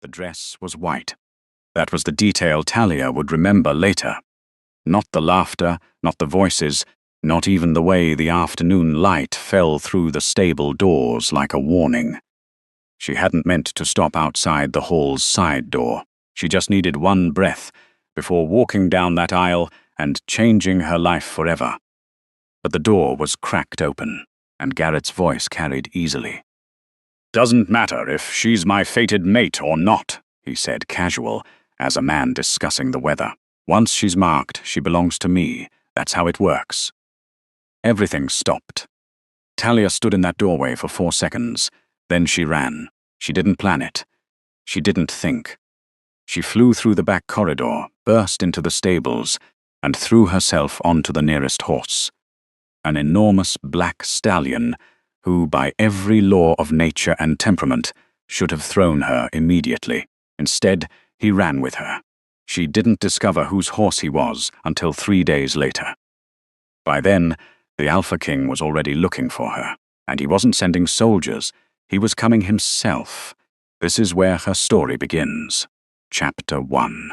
The dress was white. That was the detail Talia would remember later. Not the laughter, not the voices, not even the way the afternoon light fell through the stable doors like a warning. She hadn't meant to stop outside the hall's side door. She just needed one breath before walking down that aisle and changing her life forever. But the door was cracked open, and Garrett's voice carried easily. "Doesn't matter if she's my fated mate or not," he said, casual, as a man discussing the weather. "Once she's marked, she belongs to me. That's how it works." Everything stopped. Talia stood in that doorway for 4 seconds. Then she ran. She didn't plan it. She didn't think. She flew through the back corridor, burst into the stables, and threw herself onto the nearest horse. An enormous black stallion who, by every law of nature and temperament, should have thrown her immediately. Instead, he ran with her. She didn't discover whose horse he was until 3 days later. By then, the Alpha King was already looking for her, and he wasn't sending soldiers. He was coming himself. This is where her story begins. Chapter 1.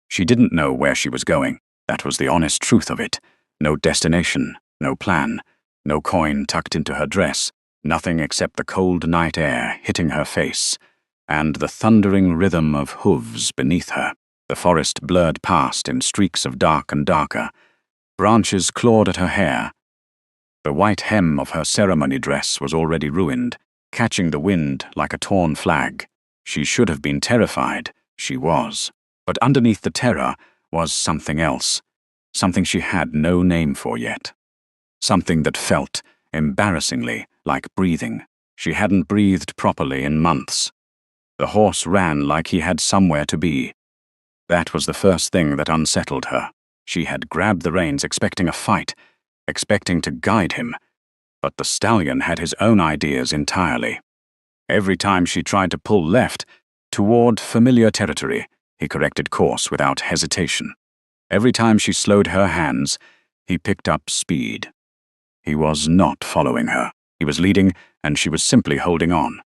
She didn't know where she was going. That was the honest truth of it. No destination, no plan, no coin tucked into her dress, nothing except the cold night air hitting her face, and the thundering rhythm of hooves beneath her. The forest blurred past in streaks of dark and darker. Branches clawed at her hair. The white hem of her ceremony dress was already ruined, catching the wind like a torn flag. She should have been terrified. She was. But underneath the terror was something else. Something she had no name for yet. Something that felt, embarrassingly, like breathing. She hadn't breathed properly in months. The horse ran like he had somewhere to be. That was the first thing that unsettled her. She had grabbed the reins expecting a fight, expecting to guide him. But the stallion had his own ideas entirely. Every time she tried to pull left, toward familiar territory, he corrected course without hesitation. Every time she slowed her hands, he picked up speed. He was not following her. He was leading, and she was simply holding on.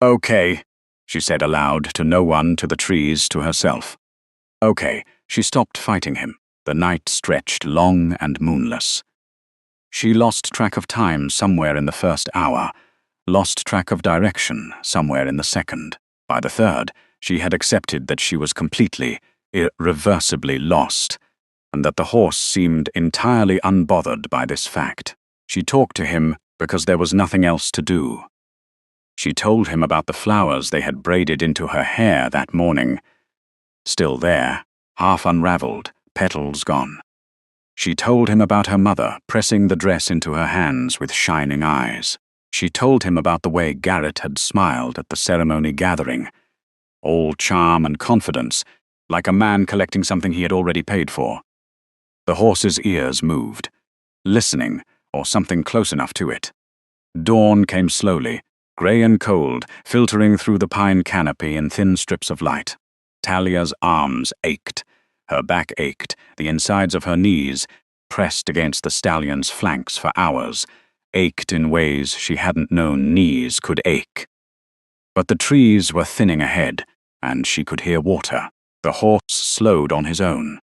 "Okay," she said aloud, to no one, to the trees, to herself. Okay, she stopped fighting him. The night stretched long and moonless. She lost track of time somewhere in the first hour, lost track of direction somewhere in the second. By the third, she had accepted that she was completely, irreversibly lost, and that the horse seemed entirely unbothered by this fact. She talked to him because there was nothing else to do. She told him about the flowers they had braided into her hair that morning. Still there, half unraveled, petals gone. She told him about her mother pressing the dress into her hands with shining eyes. She told him about the way Garrett had smiled at the ceremony gathering. All charm and confidence, like a man collecting something he had already paid for. The horse's ears moved, listening, or something close enough to it. Dawn came slowly, grey and cold, filtering through the pine canopy in thin strips of light. Talia's arms ached. Her back ached, the insides of her knees, pressed against the stallion's flanks for hours, ached in ways she hadn't known knees could ache. But the trees were thinning ahead, and she could hear water. The horse slowed on his own.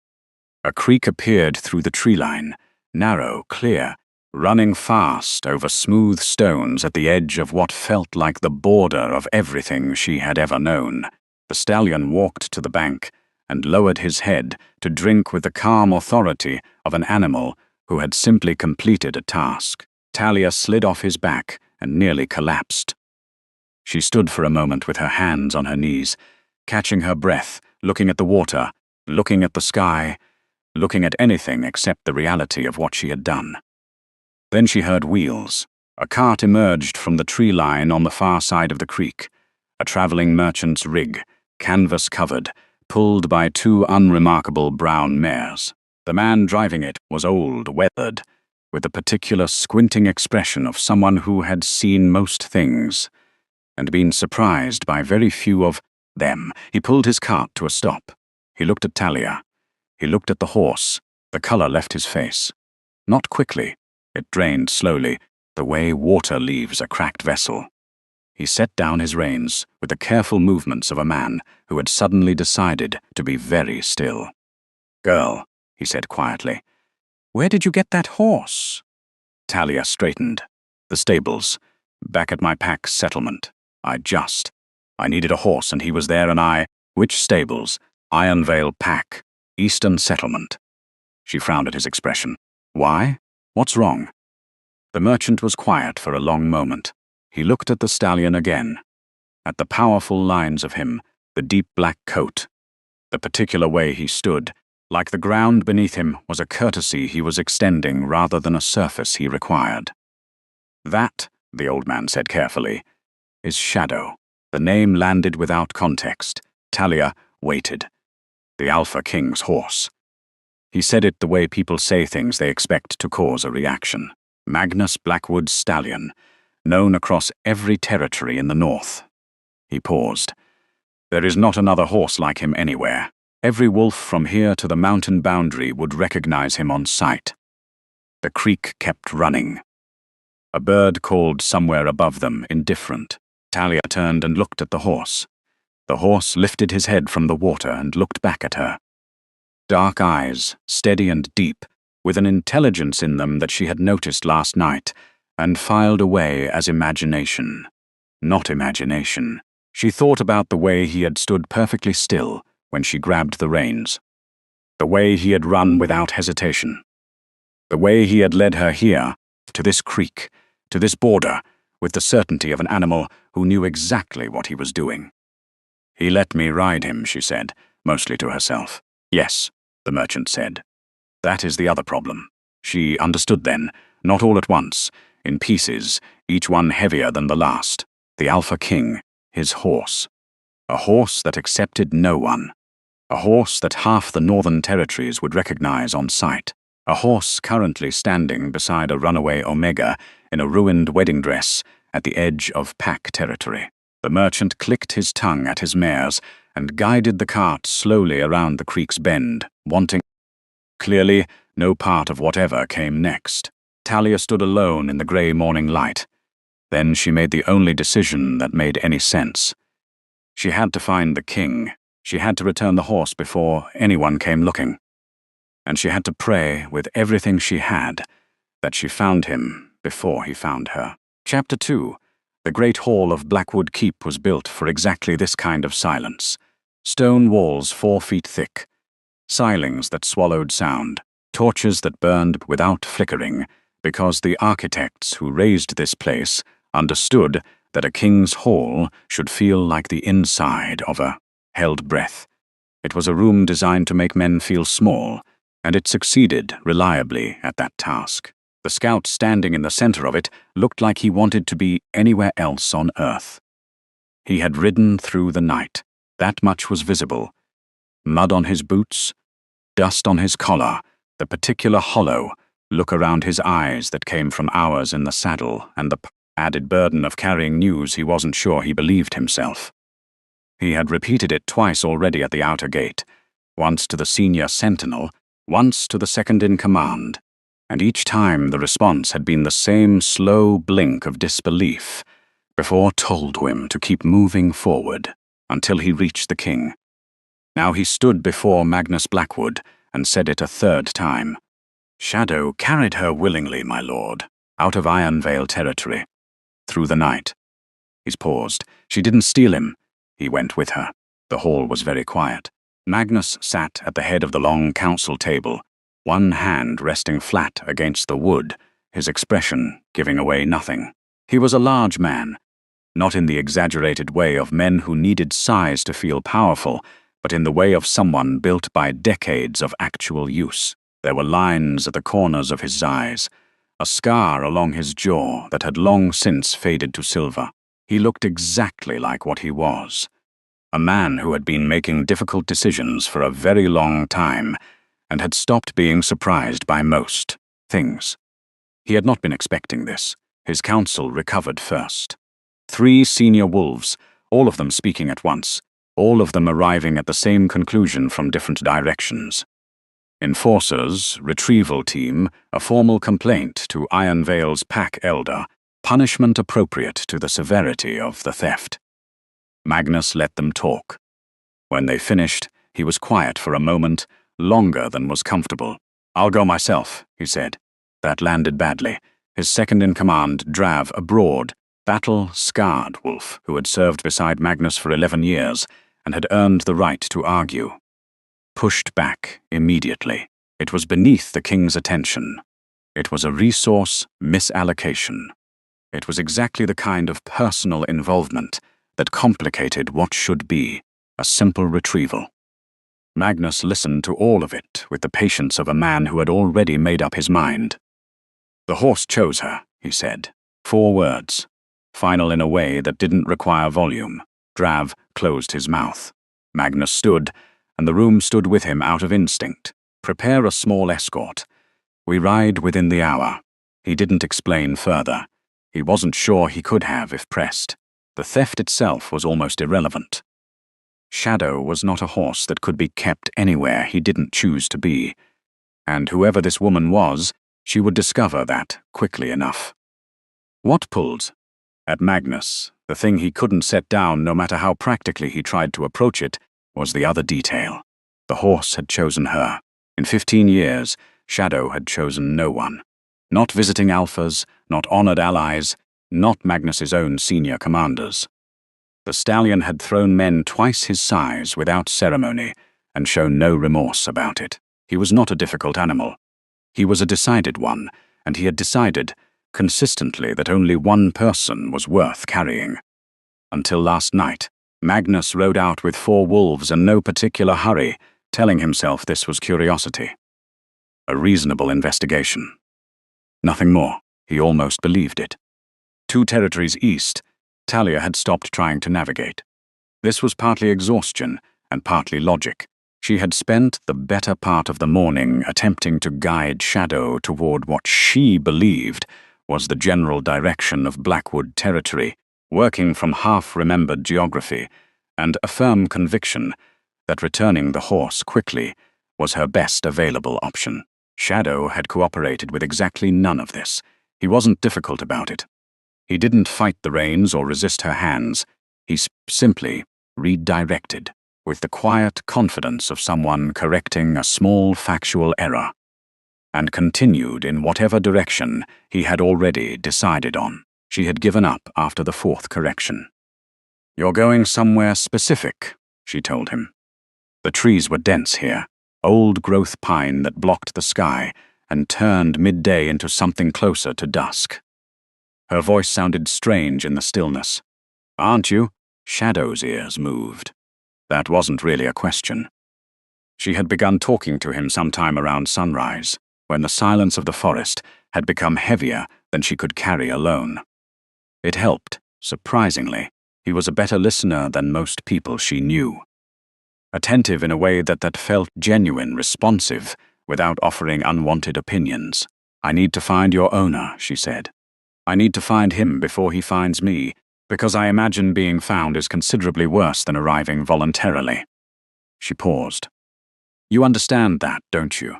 A creek appeared through the tree line, narrow, clear, running fast over smooth stones at the edge of what felt like the border of everything she had ever known. The stallion walked to the bank and lowered his head to drink with the calm authority of an animal who had simply completed a task. Talia slid off his back and nearly collapsed. She stood for a moment with her hands on her knees, catching her breath, looking at the water, looking at the sky, looking at anything except the reality of what she had done. Then she heard wheels. A cart emerged from the tree line on the far side of the creek, a traveling merchant's rig, canvas-covered, pulled by 2 unremarkable brown mares. The man driving it was old, weathered, with a particular squinting expression of someone who had seen most things, and been surprised by very few of them. He pulled his cart to a stop. He looked at Talia. He looked at the horse. The color left his face. Not quickly. It drained slowly, the way water leaves a cracked vessel. He set down his reins with the careful movements of a man who had suddenly decided to be very still. "Girl," he said quietly, "where did you get that horse?" Talia straightened. "The stables. Back at my pack settlement. I needed a horse and he was there and I—" "Which stables?" "Ironvale Pack. Eastern Settlement." She frowned at his expression. "Why? What's wrong?" The merchant was quiet for a long moment. He looked at the stallion again, at the powerful lines of him, the deep black coat, the particular way he stood, like the ground beneath him was a courtesy he was extending rather than a surface he required. "That," the old man said carefully, "is Shadow." The name landed without context. Talia waited. The Alpha King's horse. He said it the way people say things they expect to cause a reaction. Magnus Blackwood's stallion, known across every territory in the north. He paused. "There is not another horse like him anywhere. Every wolf from here to the mountain boundary would recognize him on sight." The creek kept running. A bird called somewhere above them, indifferent. Talia turned and looked at the horse. The horse lifted his head from the water and looked back at her. Dark eyes, steady and deep, with an intelligence in them that she had noticed last night, and filed away as imagination. Not imagination. She thought about the way he had stood perfectly still when she grabbed the reins. The way he had run without hesitation. The way he had led her here, to this creek, to this border, with the certainty of an animal who knew exactly what he was doing. "He let me ride him," she said, mostly to herself. "Yes," the merchant said. "That is the other problem." She understood then, not all at once, in pieces, each one heavier than the last. The Alpha King, his horse. A horse that accepted no one. A horse that half the northern territories would recognize on sight. A horse currently standing beside a runaway Omega in a ruined wedding dress at the edge of pack territory. The merchant clicked his tongue at his mares and guided the cart slowly around the creek's bend, wanting. Clearly, no part of whatever came next. Talia stood alone in the grey morning light. Then she made the only decision that made any sense. She had to find the king. She had to return the horse before anyone came looking. And she had to pray with everything she had that she found him before he found her. Chapter 2. The great hall of Blackwood Keep was built for exactly this kind of silence. Stone walls 4 feet thick. Silings that swallowed sound. Torches that burned without flickering, because the architects who raised this place understood that a king's hall should feel like the inside of a held breath. It was a room designed to make men feel small, and it succeeded reliably at that task. The scout standing in the center of it looked like he wanted to be anywhere else on Earth. He had ridden through the night. That much was visible. Mud on his boots, dust on his collar, the particular hollow look around his eyes that came from hours in the saddle, and the added burden of carrying news he wasn't sure he believed himself. He had repeated it twice already at the outer gate, once to the senior sentinel, once to the second-in-command, and each time the response had been the same slow blink of disbelief before told him to keep moving forward until he reached the king. Now he stood before Magnus Blackwood and said it a 3rd time. "Shadow carried her willingly, my lord, out of Ironvale territory, through the night." He's paused. "She didn't steal him. He went with her." The hall was very quiet. Magnus sat at the head of the long council table, one hand resting flat against the wood, his expression giving away nothing. He was a large man, not in the exaggerated way of men who needed size to feel powerful, but in the way of someone built by decades of actual use. There were lines at the corners of his eyes, a scar along his jaw that had long since faded to silver. He looked exactly like what he was. A man who had been making difficult decisions for a very long time and had stopped being surprised by most things. He had not been expecting this. His council recovered first. 3 senior wolves, all of them speaking at once, all of them arriving at the same conclusion from different directions. Enforcers, retrieval team, a formal complaint to Ironvale's pack elder, punishment appropriate to the severity of the theft. Magnus let them talk. When they finished, he was quiet for a moment, longer than was comfortable. "I'll go myself," he said. That landed badly. His second-in-command, Drav, a broad, battle-scarred wolf who had served beside Magnus for 11 years and had earned the right to argue, pushed back immediately. It was beneath the king's attention. It was a resource misallocation. It was exactly the kind of personal involvement that complicated what should be a simple retrieval. Magnus listened to all of it with the patience of a man who had already made up his mind. "The horse chose her," he said. 4 words, final in a way that didn't require volume. Drav closed his mouth. Magnus stood, and the room stood with him out of instinct. "Prepare a small escort. We ride within the hour." He didn't explain further. He wasn't sure he could have if pressed. The theft itself was almost irrelevant. Shadow was not a horse that could be kept anywhere he didn't choose to be. And whoever this woman was, she would discover that quickly enough. What pulled at Magnus, the thing he couldn't set down no matter how practically he tried to approach it, was the other detail. The horse had chosen her. In 15 years, Shadow had chosen no one. Not visiting alphas, not honored allies, not Magnus's own senior commanders. The stallion had thrown men twice his size without ceremony and shown no remorse about it. He was not a difficult animal. He was a decided one, and he had decided, consistently, that only one person was worth carrying. Until last night, Magnus rode out with 4 wolves in no particular hurry, telling himself this was curiosity. A reasonable investigation. Nothing more. He almost believed it. 2 territories east, Talia had stopped trying to navigate. This was partly exhaustion and partly logic. She had spent the better part of the morning attempting to guide Shadow toward what she believed was the general direction of Blackwood territory, working from half-remembered geography and a firm conviction that returning the horse quickly was her best available option. Shadow had cooperated with exactly none of this. He wasn't difficult about it. He didn't fight the reins or resist her hands. He simply redirected, with the quiet confidence of someone correcting a small factual error, and continued in whatever direction he had already decided on. She had given up after the 4th correction. "You're going somewhere specific," she told him. The trees were dense here, old-growth pine that blocked the sky and turned midday into something closer to dusk. Her voice sounded strange in the stillness. "Aren't you?" Shadow's ears moved. That wasn't really a question. She had begun talking to him sometime around sunrise, when the silence of the forest had become heavier than she could carry alone. It helped, surprisingly. He was a better listener than most people she knew. Attentive in a way that felt genuine, responsive, without offering unwanted opinions. "I need to find your owner," she said. "I need to find him before he finds me, because I imagine being found is considerably worse than arriving voluntarily." She paused. "You understand that, don't you?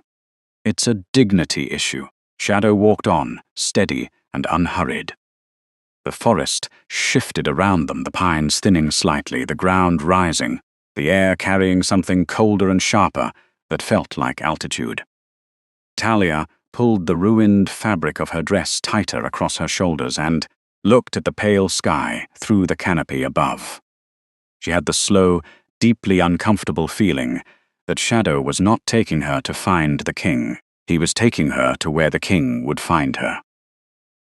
It's a dignity issue." Shadow walked on, steady and unhurried. The forest shifted around them, the pines thinning slightly, the ground rising, the air carrying something colder and sharper that felt like altitude. Talia pulled the ruined fabric of her dress tighter across her shoulders and looked at the pale sky through the canopy above. She had the slow, deeply uncomfortable feeling that Shadow was not taking her to find the king. He was taking her to where the king would find her.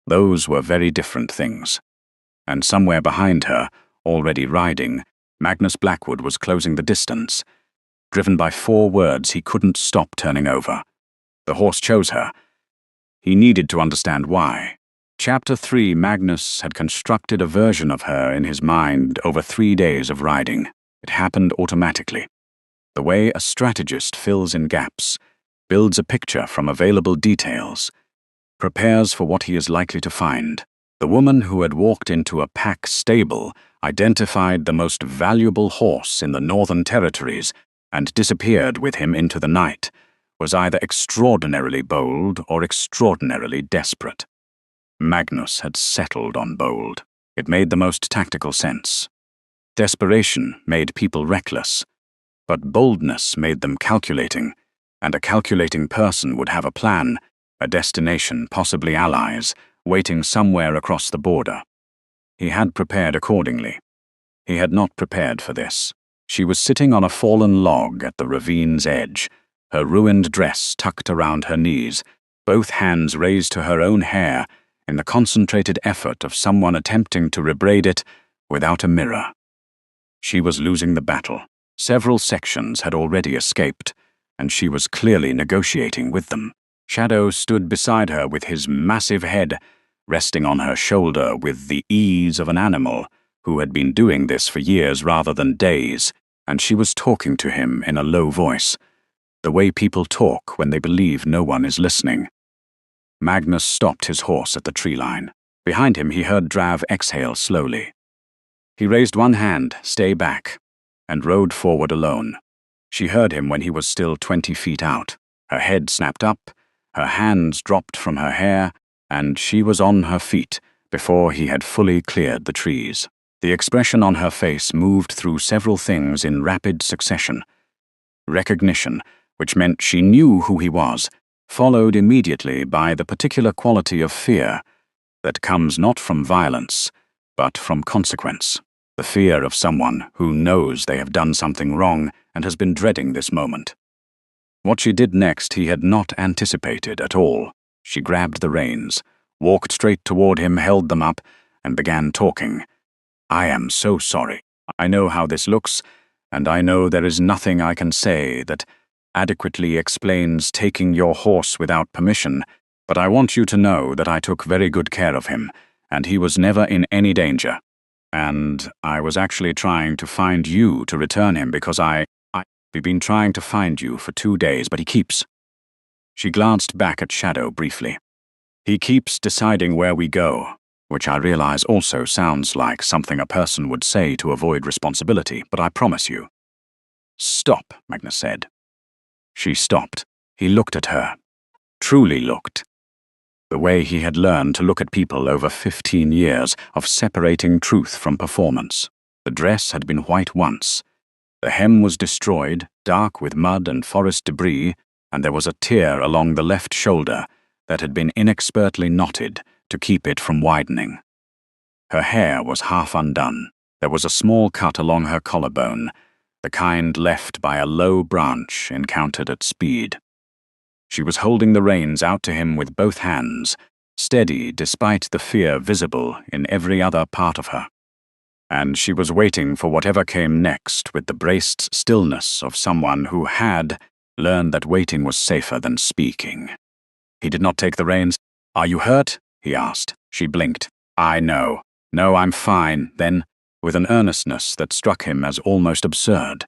Those were very different things. And somewhere behind her, already riding, Magnus Blackwood was closing the distance, driven by 4 words he couldn't stop turning over. The horse chose her. He needed to understand why. Chapter 3, Magnus had constructed a version of her in his mind over 3 days of riding. It happened automatically. The way a strategist fills in gaps, builds a picture from available details, prepares for what he is likely to find. The woman who had walked into a pack stable identified the most valuable horse in the Northern Territories and disappeared with him into the night, was either extraordinarily bold or extraordinarily desperate. Magnus had settled on bold. It made the most tactical sense. Desperation made people reckless, but boldness made them calculating, and a calculating person would have a plan, a destination, possibly allies, waiting somewhere across the border. He had prepared accordingly. He had not prepared for this. She was sitting on a fallen log at the ravine's edge, her ruined dress tucked around her knees, both hands raised to her own hair in the concentrated effort of someone attempting to rebraid it without a mirror. She was losing the battle. Several sections had already escaped, and she was clearly negotiating with them. Shadow stood beside her with his massive head resting on her shoulder with the ease of an animal who had been doing this for years rather than days, and she was talking to him in a low voice, the way people talk when they believe no one is listening. Magnus stopped his horse at the tree line. Behind him he heard Drav exhale slowly. He raised one hand, stay back, and rode forward alone. She heard him when he was still 20 feet out. Her head snapped up, her hands dropped from her hair, and she was on her feet before he had fully cleared the trees. The expression on her face moved through several things in rapid succession. Recognition, which meant she knew who he was, followed immediately by the particular quality of fear that comes not from violence, but from consequence. The fear of someone who knows they have done something wrong and has been dreading this moment. What she did next he had not anticipated at all. She grabbed the reins, walked straight toward him, held them up, and began talking. "I am so sorry. I know how this looks, and I know there is nothing I can say that adequately explains taking your horse without permission, but I want you to know that I took very good care of him, and he was never in any danger. And I was actually trying to find you to return him because I've been trying to find you for 2 days, but he keeps..." She glanced back at Shadow briefly. "He keeps deciding where we go," which I realize also sounds like something a person would say to avoid responsibility, but I promise you. "Stop," Magnus said. She stopped. He looked at her. Truly looked. The way he had learned to look at people over 15 years of separating truth from performance. The dress had been white once. The hem was destroyed, dark with mud and forest debris, and there was a tear along the left shoulder that had been inexpertly knotted to keep it from widening. Her hair was half undone. There was a small cut along her collarbone, the kind left by a low branch encountered at speed. She was holding the reins out to him with both hands, steady despite the fear visible in every other part of her. And she was waiting for whatever came next with the braced stillness of someone who had learned that waiting was safer than speaking. He did not take the reins. "Are you hurt?" he asked. She blinked. "I know. No, I'm fine." Then, with an earnestness that struck him as almost absurd,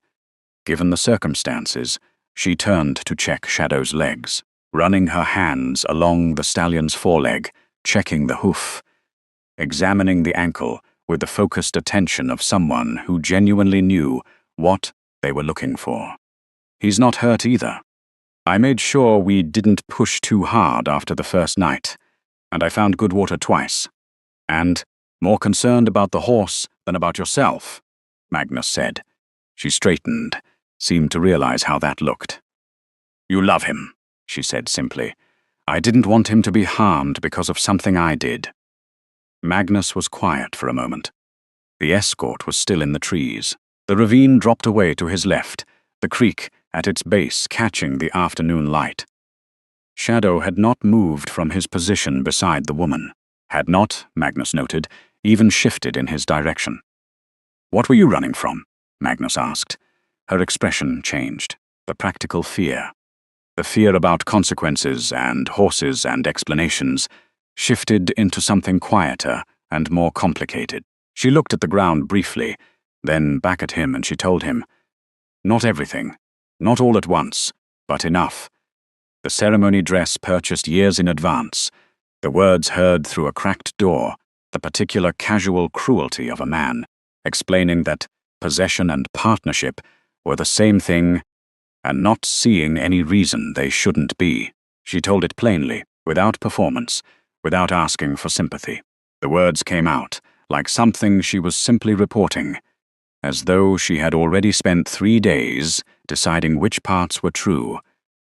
given the circumstances, she turned to check Shadow's legs, running her hands along the stallion's foreleg, checking the hoof, examining the ankle with the focused attention of someone who genuinely knew what they were looking for. "He's not hurt either. I made sure we didn't push too hard after the first night, and I found good water twice. And more concerned about the horse than about yourself," Magnus said. She straightened, seemed to realize how that looked. "You love him," she said simply. "I didn't want him to be harmed because of something I did." Magnus was quiet for a moment. The escort was still in the trees. The ravine dropped away to his left, the creek at its base catching the afternoon light. Shadow had not moved from his position beside the woman, had not, Magnus noted, even shifted in his direction. "What were you running from?" Magnus asked. Her expression changed. The practical fear. The fear about consequences and horses and explanations shifted into something quieter and more complicated. She looked at the ground briefly, then back at him, and she told him, "Not everything, not all at once, but enough. The ceremony dress purchased years in advance, the words heard through a cracked door, the particular casual cruelty of a man, explaining that possession and partnership were the same thing, and not seeing any reason they shouldn't be." She told it plainly, without performance, without asking for sympathy. The words came out, like something she was simply reporting, as though she had already spent 3 days deciding which parts were true,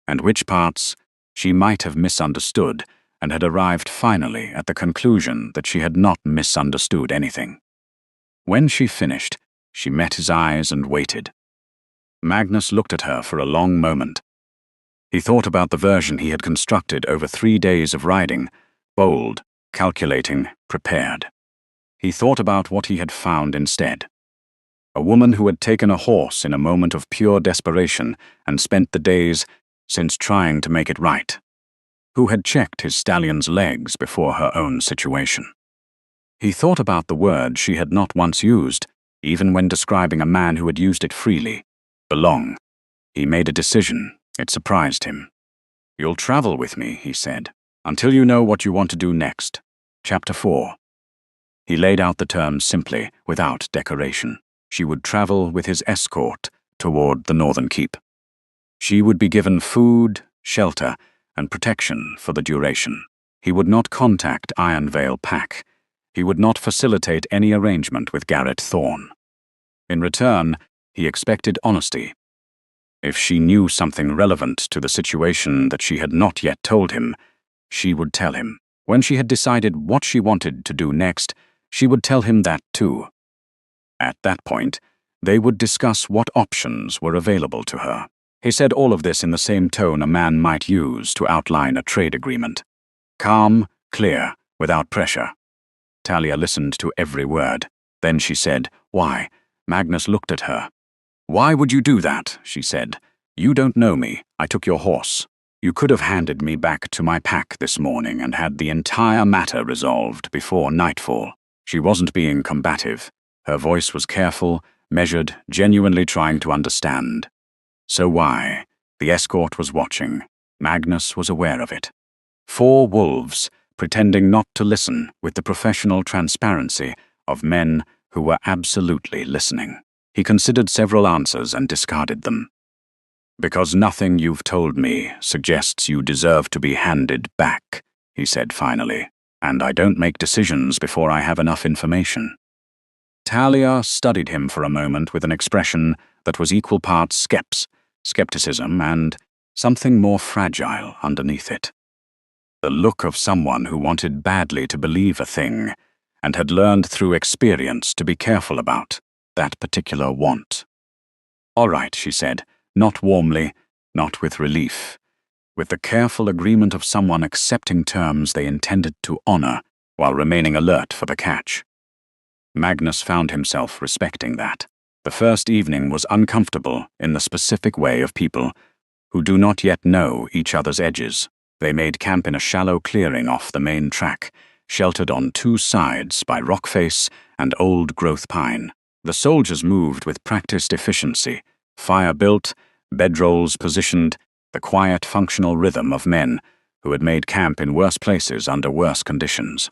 and which parts she might have misunderstood, and had arrived finally at the conclusion that she had not misunderstood anything. When she finished, she met his eyes and waited. Magnus looked at her for a long moment. He thought about the version he had constructed over 3 days of riding, bold, calculating, prepared. He thought about what he had found instead. A woman who had taken a horse in a moment of pure desperation and spent the days since trying to make it right, who had checked his stallion's legs before her own situation. He thought about the word she had not once used, even when describing a man who had used it freely: belong. He made a decision. It surprised him. "You'll travel with me," he said, "until you know what you want to do next." Chapter 4. He laid out the terms simply, without decoration. She would travel with his escort toward the Northern Keep. She would be given food, shelter, and protection for the duration. He would not contact Ironvale Pack. He would not facilitate any arrangement with Garrett Thorne. In return, he expected honesty. If she knew something relevant to the situation that she had not yet told him, she would tell him. When she had decided what she wanted to do next, she would tell him that too. At that point, they would discuss what options were available to her. He said all of this in the same tone a man might use to outline a trade agreement. Calm, clear, without pressure. Talia listened to every word. Then she said, "Why?" Magnus looked at her. "Why would you do that?" she said. "You don't know me. I took your horse. You could have handed me back to my pack this morning and had the entire matter resolved before nightfall." She wasn't being combative. Her voice was careful, measured, genuinely trying to understand. So why? The escort was watching. Magnus was aware of it. 4 wolves, pretending not to listen with the professional transparency of men who were absolutely listening. He considered several answers and discarded them. "Because nothing you've told me suggests you deserve to be handed back," he said finally, "and I don't make decisions before I have enough information." Talia studied him for a moment with an expression that was equal parts skepticism, and something more fragile underneath it. The look of someone who wanted badly to believe a thing and had learned through experience to be careful about that particular want. "All right," she said, not warmly, not with relief, with the careful agreement of someone accepting terms they intended to honor while remaining alert for the catch. Magnus found himself respecting that. The first evening was uncomfortable in the specific way of people who do not yet know each other's edges. They made camp in a shallow clearing off the main track, sheltered on 2 sides by rock face and old-growth pine. The soldiers moved with practiced efficiency, fire built, bedrolls positioned, the quiet, functional rhythm of men who had made camp in worse places under worse conditions.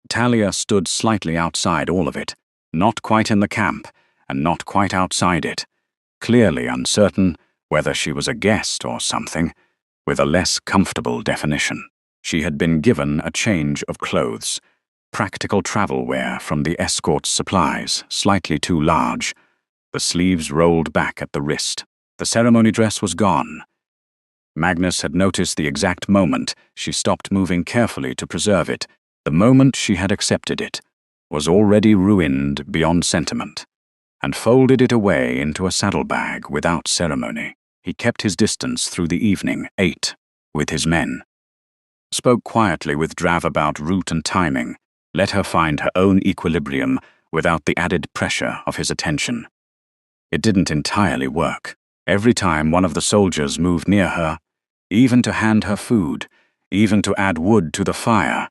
Talia stood slightly outside all of it, not quite in the camp, and not quite outside it, clearly uncertain whether she was a guest or something, with a less comfortable definition. She had been given a change of clothes, practical travel wear from the escort's supplies, slightly too large, the sleeves rolled back at the wrist. The ceremony dress was gone. Magnus had noticed the exact moment she stopped moving carefully to preserve it. The moment she had accepted it was already ruined beyond sentiment, and folded it away into a saddlebag without ceremony. He kept his distance through the evening, ate with his men, spoke quietly with Drav about route and timing, let her find her own equilibrium without the added pressure of his attention. It didn't entirely work. Every time one of the soldiers moved near her, even to hand her food, even to add wood to the fire,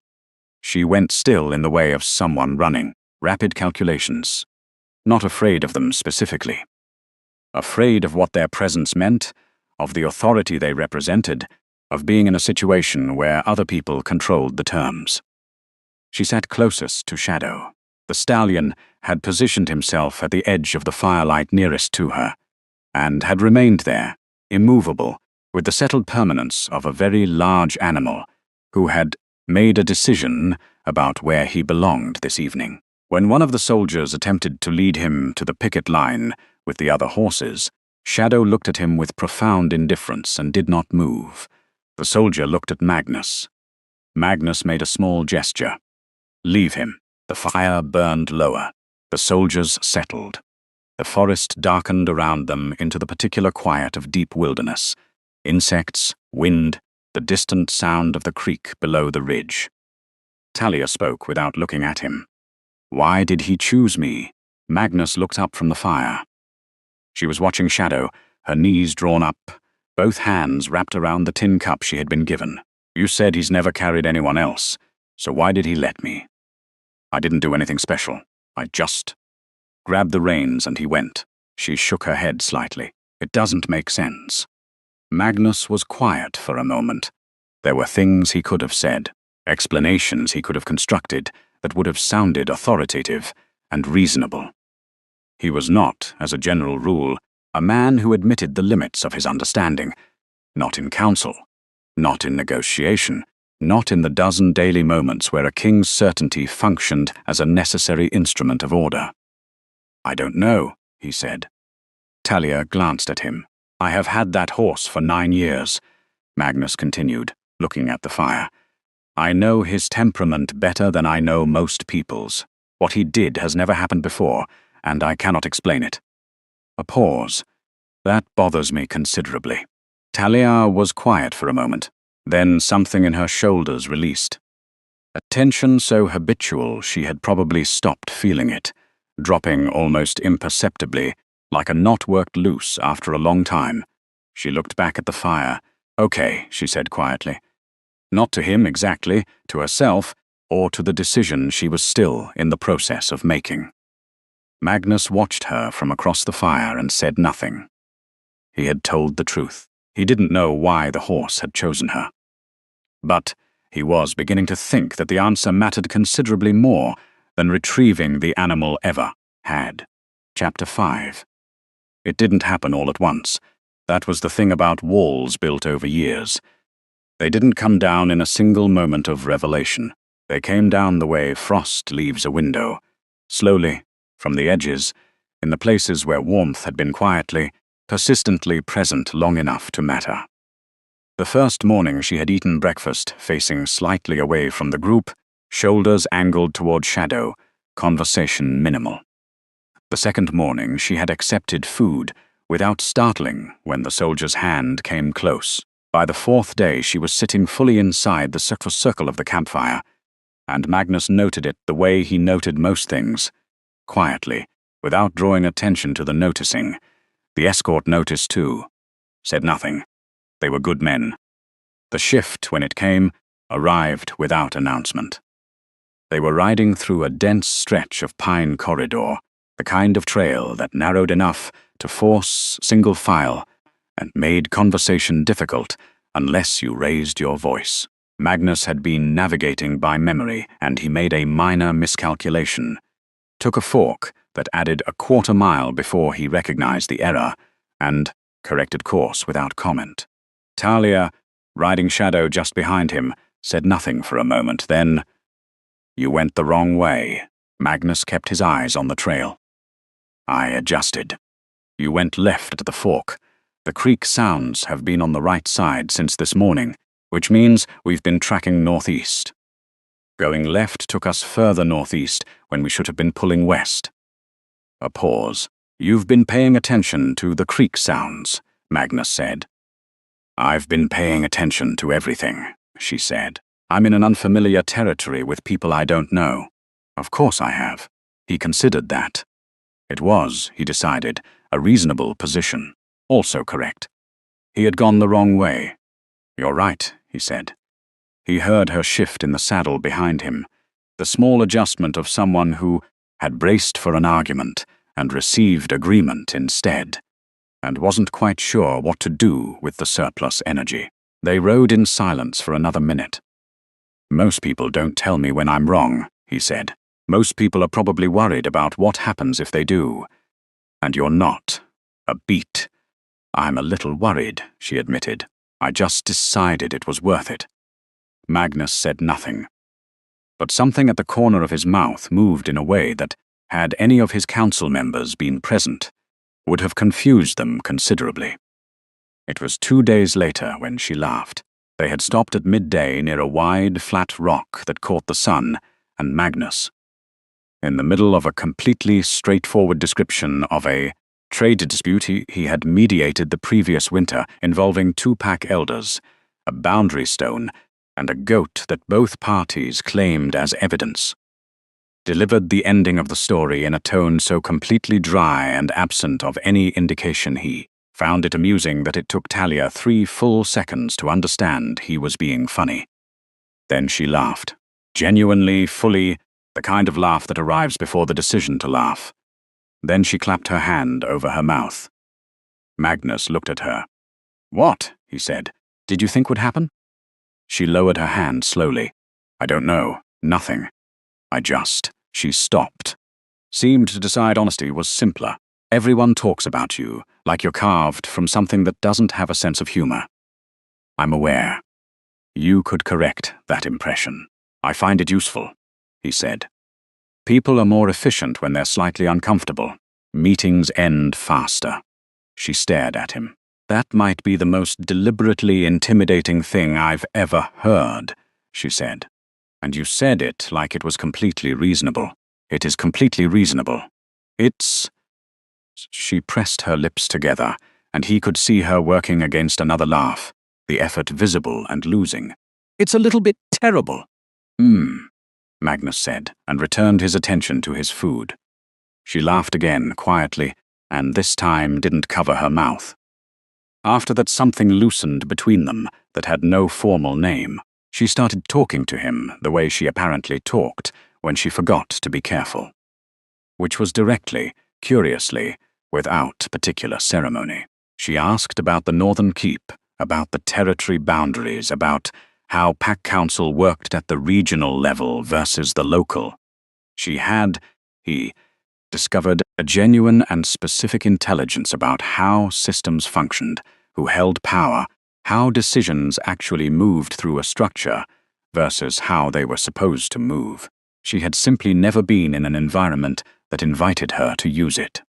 she went still in the way of someone running, rapid calculations, not afraid of them specifically. Afraid of what their presence meant, of the authority they represented, of being in a situation where other people controlled the terms. She sat closest to Shadow. The stallion had positioned himself at the edge of the firelight nearest to her, and had remained there, immovable, with the settled permanence of a very large animal who had made a decision about where he belonged this evening. When one of the soldiers attempted to lead him to the picket line with the other horses, Shadow looked at him with profound indifference and did not move. The soldier looked at Magnus. Magnus made a small gesture. "Leave him." The fire burned lower. The soldiers settled. The forest darkened around them into the particular quiet of deep wilderness. Insects, wind, the distant sound of the creek below the ridge. Talia spoke without looking at him. "Why did he choose me?" Magnus looked up from the fire. She was watching Shadow, her knees drawn up, both hands wrapped around the tin cup she had been given. "You said he's never carried anyone else, so why did he let me?" "I didn't do anything special. I just grabbed the reins and he went." She shook her head slightly. "It doesn't make sense." Magnus was quiet for a moment. There were things he could have said, explanations he could have constructed that would have sounded authoritative and reasonable. He was not, as a general rule, a man who admitted the limits of his understanding. Not in council, not in negotiation, not in the dozen daily moments where a king's certainty functioned as a necessary instrument of order. "I don't know," he said. Talia glanced at him. "I have had that horse for 9 years," Magnus continued, looking at the fire. "I know his temperament better than I know most people's. What he did has never happened before, and I cannot explain it." A pause. "That bothers me considerably." Talia was quiet for a moment. Then something in her shoulders released. A tension so habitual she had probably stopped feeling it, dropping almost imperceptibly, like a knot worked loose after a long time. She looked back at the fire. "Okay," she said quietly. Not to him exactly, to herself, or to the decision she was still in the process of making. Magnus watched her from across the fire and said nothing. He had told the truth. He didn't know why the horse had chosen her. But he was beginning to think that the answer mattered considerably more than retrieving the animal ever had. Chapter 5. It didn't happen all at once. That was the thing about walls built over years. They didn't come down in a single moment of revelation. They came down the way frost leaves a window, slowly, from the edges, in the places where warmth had been quietly, persistently present long enough to matter. The first morning she had eaten breakfast facing slightly away from the group, shoulders angled toward Shadow, conversation minimal. The second morning she had accepted food without startling when the soldier's hand came close. By the fourth day she was sitting fully inside the circle of the campfire, and Magnus noted it the way he noted most things, quietly, without drawing attention to the noticing. The escort noticed too. Said nothing. They were good men. The shift, when it came, arrived without announcement. They were riding through a dense stretch of pine corridor, the kind of trail that narrowed enough to force single file and made conversation difficult unless you raised your voice. Magnus had been navigating by memory, and he made a minor miscalculation. Took a fork that added a quarter mile before he recognized the error, and corrected course without comment. Talia, riding Shadow just behind him, said nothing for a moment, then, "You went the wrong way." Magnus kept his eyes on the trail. I adjusted. "You went left at the fork. The creek sounds have been on the right side since this morning, which means we've been tracking northeast. Going left took us further northeast when we should have been pulling west." A pause. "You've been paying attention to the creek sounds," Magnus said. "I've been paying attention to everything," she said. "I'm in an unfamiliar territory with people I don't know." "Of course I have." He considered that. It was, he decided, a reasonable position. Also correct. He had gone the wrong way. "You're right," he said. He heard her shift in the saddle behind him, the small adjustment of someone who had braced for an argument and received agreement instead, and wasn't quite sure what to do with the surplus energy. They rode in silence for another minute. "Most people don't tell me when I'm wrong," he said. "Most people are probably worried about what happens if they do. And you're not. A beat." "I'm a little worried," she admitted. "I just decided it was worth it." Magnus said nothing. But something at the corner of his mouth moved in a way that, had any of his council members been present, would have confused them considerably. It was 2 days later when she laughed. They had stopped at midday near a wide, flat rock that caught the sun and Magnus. In the middle of a completely straightforward description of a trade dispute he had mediated the previous winter involving 2 pack elders, a boundary stone, and a goat that both parties claimed as evidence. Delivered the ending of the story in a tone so completely dry and absent of any indication he found it amusing that it took Talia 3 full seconds to understand he was being funny. Then she laughed. Genuinely, fully, the kind of laugh that arrives before the decision to laugh. Then she clapped her hand over her mouth. Magnus looked at her. "What?" he said. "Did you think would happen?" She lowered her hand slowly. "I don't know. Nothing. She stopped. Seemed to decide honesty was simpler. Everyone talks about you, like you're carved from something that doesn't have a sense of humor. I'm aware. You could correct that impression. I find it useful," he said. "People are more efficient when they're slightly uncomfortable. Meetings end faster." She stared at him. "That might be the most deliberately intimidating thing I've ever heard," she said. "And you said it like it was completely reasonable. It is completely reasonable. It's—" She pressed her lips together, and he could see her working against another laugh, the effort visible and losing. "It's a little bit terrible." Magnus said, and returned his attention to his food. She laughed again, quietly, and this time didn't cover her mouth. After that, something loosened between them that had no formal name. She started talking to him the way she apparently talked when she forgot to be careful. Which was directly, curiously, without particular ceremony. She asked about the Northern Keep, about the territory boundaries, about how Pack Council worked at the regional level versus the local. She had, he discovered, a genuine and specific intelligence about how systems functioned, who held power, how decisions actually moved through a structure versus how they were supposed to move. She had simply never been in an environment that invited her to use it.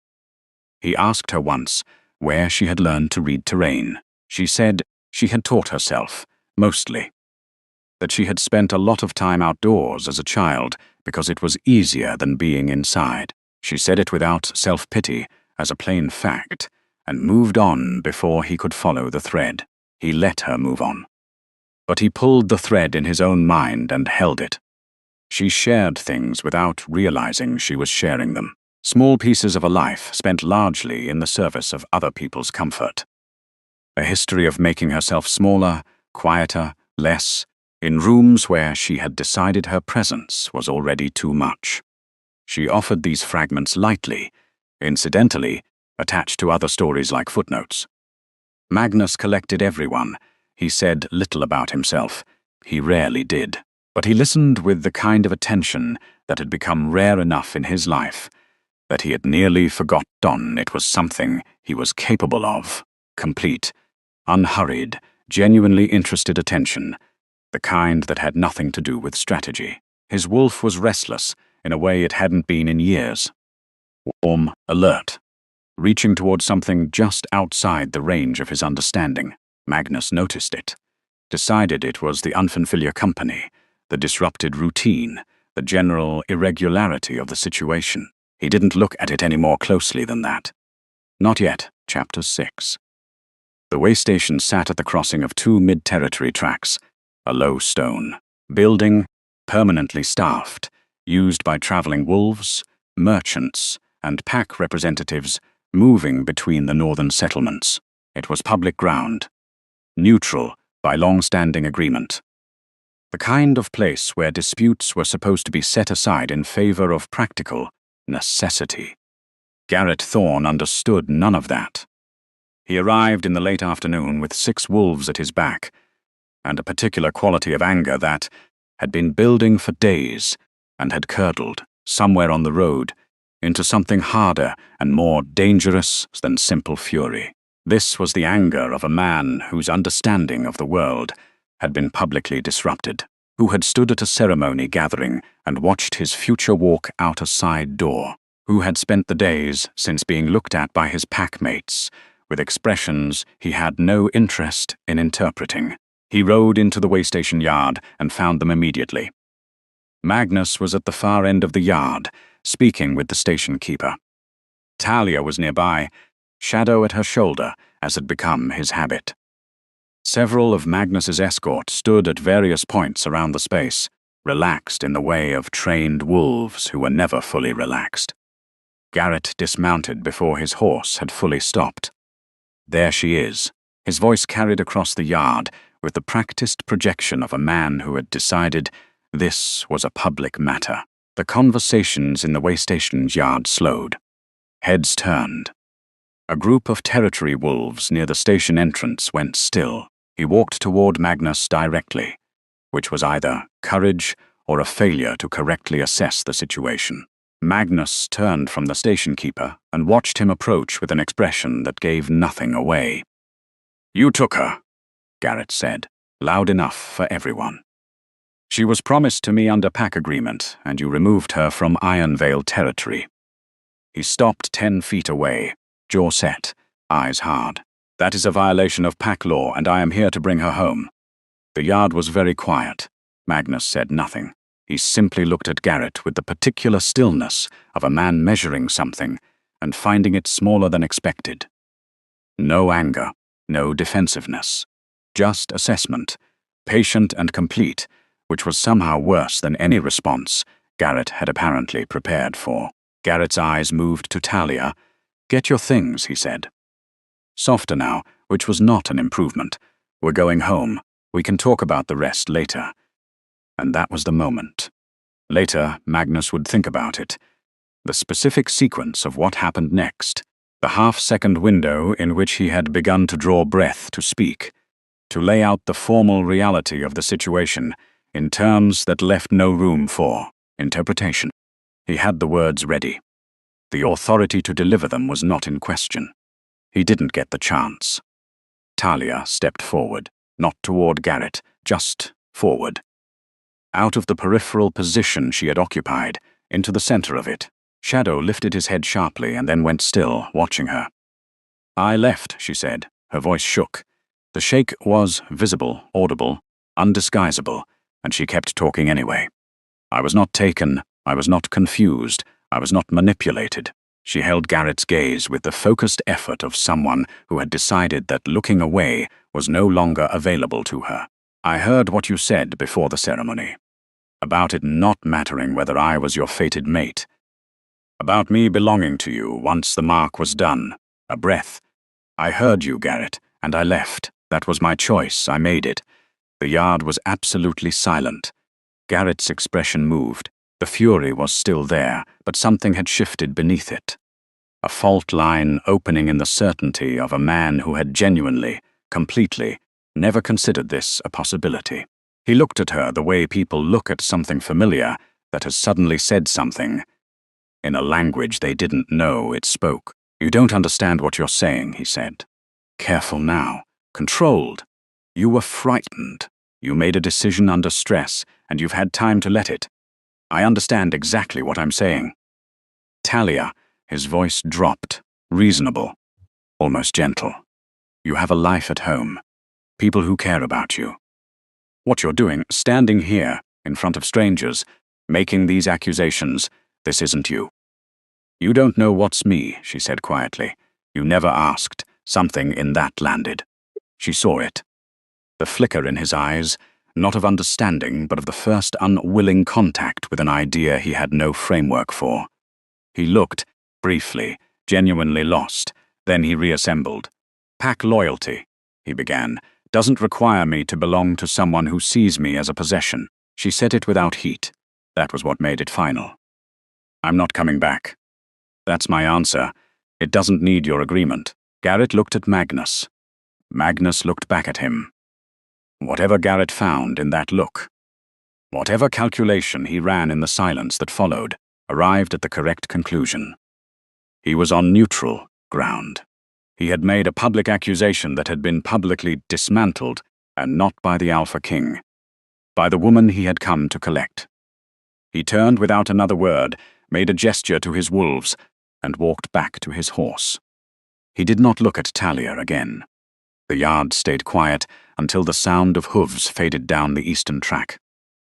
He asked her once where she had learned to read terrain. She said she had taught herself, mostly. That she had spent a lot of time outdoors as a child because it was easier than being inside. She said it without self-pity, as a plain fact, and moved on before he could follow the thread. He let her move on. But he pulled the thread in his own mind and held it. She shared things without realizing she was sharing them. Small pieces of a life spent largely in the service of other people's comfort. A history of making herself smaller, quieter, less, in rooms where she had decided her presence was already too much. She offered these fragments lightly, incidentally, attached to other stories like footnotes. Magnus collected everyone. He said little about himself. He rarely did. But he listened with the kind of attention that had become rare enough in his life that he had nearly forgotten it was something he was capable of. Complete, unhurried, genuinely interested attention, the kind that had nothing to do with strategy. His wolf was restless in a way it hadn't been in years. Warm, alert, reaching toward something just outside the range of his understanding. Magnus noticed it, decided it was the unfamiliar company, the disrupted routine, the general irregularity of the situation. He didn't look at it any more closely than that. Not yet. Chapter 6. The way station sat at the crossing of 2 mid-territory tracks, a low stone building, permanently staffed, used by traveling wolves, merchants, and pack representatives moving between the northern settlements. It was public ground, neutral by long-standing agreement. The kind of place where disputes were supposed to be set aside in favor of practical necessity. Garrett Thorne understood none of that. He arrived in the late afternoon with 6 wolves at his back, and a particular quality of anger that had been building for days and had curdled, somewhere on the road, into something harder and more dangerous than simple fury. This was the anger of a man whose understanding of the world had been publicly disrupted, who had stood at a ceremony gathering and watched his future walk out a side door, who had spent the days since being looked at by his packmates with expressions he had no interest in interpreting. He rode into the waystation yard and found them immediately. Magnus was at the far end of the yard, speaking with the station keeper. Talia was nearby, shadow at her shoulder, as had become his habit. Several of Magnus's escort stood at various points around the space, relaxed in the way of trained wolves who were never fully relaxed. Garrett dismounted before his horse had fully stopped. "There she is," his voice carried across the yard with the practiced projection of a man who had decided this was a public matter. The conversations in the waystation's yard slowed. Heads turned. A group of territory wolves near the station entrance went still. He walked toward Magnus directly, which was either courage or a failure to correctly assess the situation. Magnus turned from the station keeper and watched him approach with an expression that gave nothing away. "You took her," Garrett said, loud enough for everyone. "She was promised to me under pack agreement, and you removed her from Ironvale territory." He stopped 10 feet away, jaw set, eyes hard. "That is a violation of pack law, and I am here to bring her home." The yard was very quiet. Magnus said nothing. He simply looked at Garrett with the particular stillness of a man measuring something and finding it smaller than expected. No anger, no defensiveness. Just assessment, patient and complete, which was somehow worse than any response Garrett had apparently prepared for. Garrett's eyes moved to Talia. "Get your things," he said. Softer now, which was not an improvement. "We're going home. We can talk about the rest later." And that was the moment. Later, Magnus would think about it. The specific sequence of what happened next. The half-second window in which he had begun to draw breath to speak. To lay out the formal reality of the situation in terms that left no room for interpretation. He had the words ready. The authority to deliver them was not in question. He didn't get the chance. Talia stepped forward, not toward Garrett, just forward. Out of the peripheral position she had occupied, into the center of it. Shadow lifted his head sharply and then went still, watching her. "I left," she said. Her voice shook. The shake was visible, audible, undisguisable, and she kept talking anyway. "I was not taken, I was not confused, I was not manipulated." She held Garrett's gaze with the focused effort of someone who had decided that looking away was no longer available to her. "I heard what you said before the ceremony. About it not mattering whether I was your fated mate. About me belonging to you once the mark was done. A breath. I heard you, Garrett, and I left. That was my choice. I made it." The yard was absolutely silent. Garrett's expression moved. The fury was still there, but something had shifted beneath it. A fault line opening in the certainty of a man who had genuinely, completely, never considered this a possibility. He looked at her the way people look at something familiar that has suddenly said something in a language they didn't know it spoke. "You don't understand what you're saying," he said. "Careful now. Controlled. You were frightened. You made a decision under stress, and you've had time to let it. I understand exactly what I'm saying." "Talia," his voice dropped, reasonable, almost gentle. "You have a life at home. People who care about you. What you're doing, standing here, in front of strangers, making these accusations, this isn't you." "You don't know what's me," she said quietly. "You never asked. Something in that landed." She saw it. The flicker in his eyes, not of understanding, but of the first unwilling contact with an idea he had no framework for. He looked, briefly, genuinely lost, then he reassembled. "Pack loyalty," he began, "doesn't require me to belong to someone who sees me as a possession." She said it without heat. That was what made it final. "I'm not coming back. That's my answer. It doesn't need your agreement." Garrett looked at Magnus. Magnus looked back at him. Whatever Garrett found in that look, whatever calculation he ran in the silence that followed, arrived at the correct conclusion. He was on neutral ground. He had made a public accusation that had been publicly dismantled, and not by the Alpha King. By the woman he had come to collect. He turned without another word, made a gesture to his wolves, and walked back to his horse. He did not look at Talia again. The yard stayed quiet until the sound of hooves faded down the eastern track.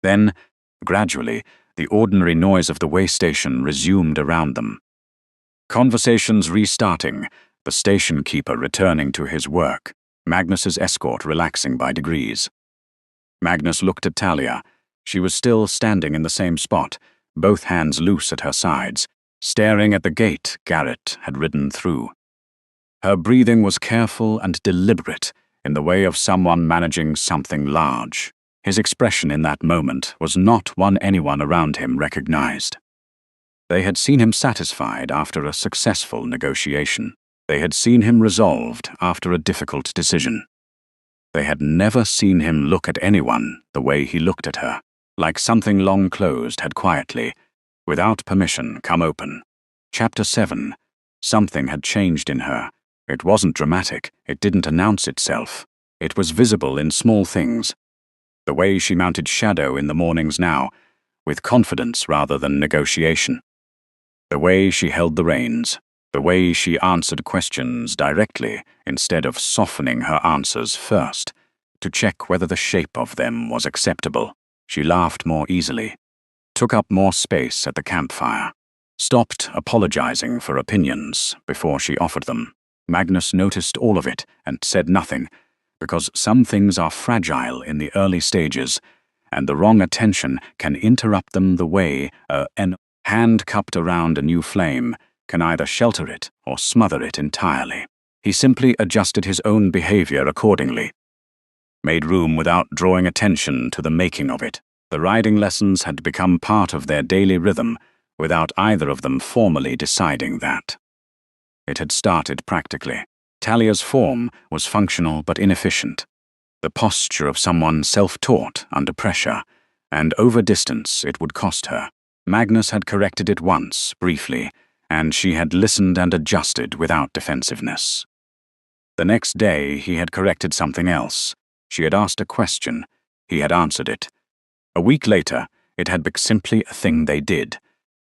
Then, gradually, the ordinary noise of the way station resumed around them. Conversations restarting, the station keeper returning to his work, Magnus's escort relaxing by degrees. Magnus looked at Talia. She was still standing in the same spot, both hands loose at her sides, staring at the gate Garrett had ridden through. Her breathing was careful and deliberate, in the way of someone managing something large. His expression in that moment was not one anyone around him recognized. They had seen him satisfied after a successful negotiation. They had seen him resolved after a difficult decision. They had never seen him look at anyone the way he looked at her, like something long closed had quietly, without permission, come open. Chapter 7. Something had changed in her. It wasn't dramatic. It didn't announce itself. It was visible in small things. The way she mounted Shadow in the mornings now, with confidence rather than negotiation. The way she held the reins. The way she answered questions directly instead of softening her answers first, to check whether the shape of them was acceptable. She laughed more easily, took up more space at the campfire, stopped apologizing for opinions before she offered them. Magnus noticed all of it and said nothing, because some things are fragile in the early stages, and the wrong attention can interrupt them the way an hand cupped around a new flame can either shelter it or smother it entirely. He simply adjusted his own behavior accordingly, made room without drawing attention to the making of it. The riding lessons had become part of their daily rhythm without either of them formally deciding that. It had started practically. Talia's form was functional but inefficient. The posture of someone self-taught under pressure, and over distance it would cost her. Magnus had corrected it once, briefly, and she had listened and adjusted without defensiveness. The next day he had corrected something else. She had asked a question. He had answered it. A week later, it had been simply a thing they did.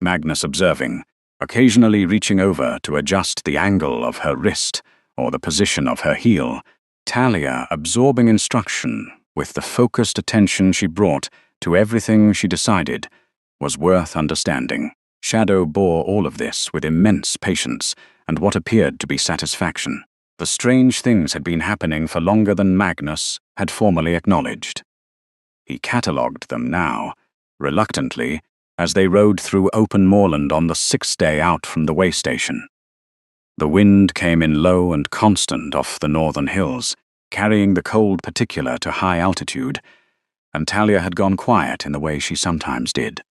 Magnus observing, occasionally reaching over to adjust the angle of her wrist or the position of her heel, Talia absorbing instruction with the focused attention she brought to everything she decided was worth understanding. Shadow bore all of this with immense patience and what appeared to be satisfaction. The strange things had been happening for longer than Magnus had formally acknowledged. He catalogued them now, reluctantly, as they rode through open moorland on the 6th day out from the way station. The wind came in low and constant off the northern hills, carrying the cold particular to high altitude, and Talia had gone quiet in the way she sometimes did.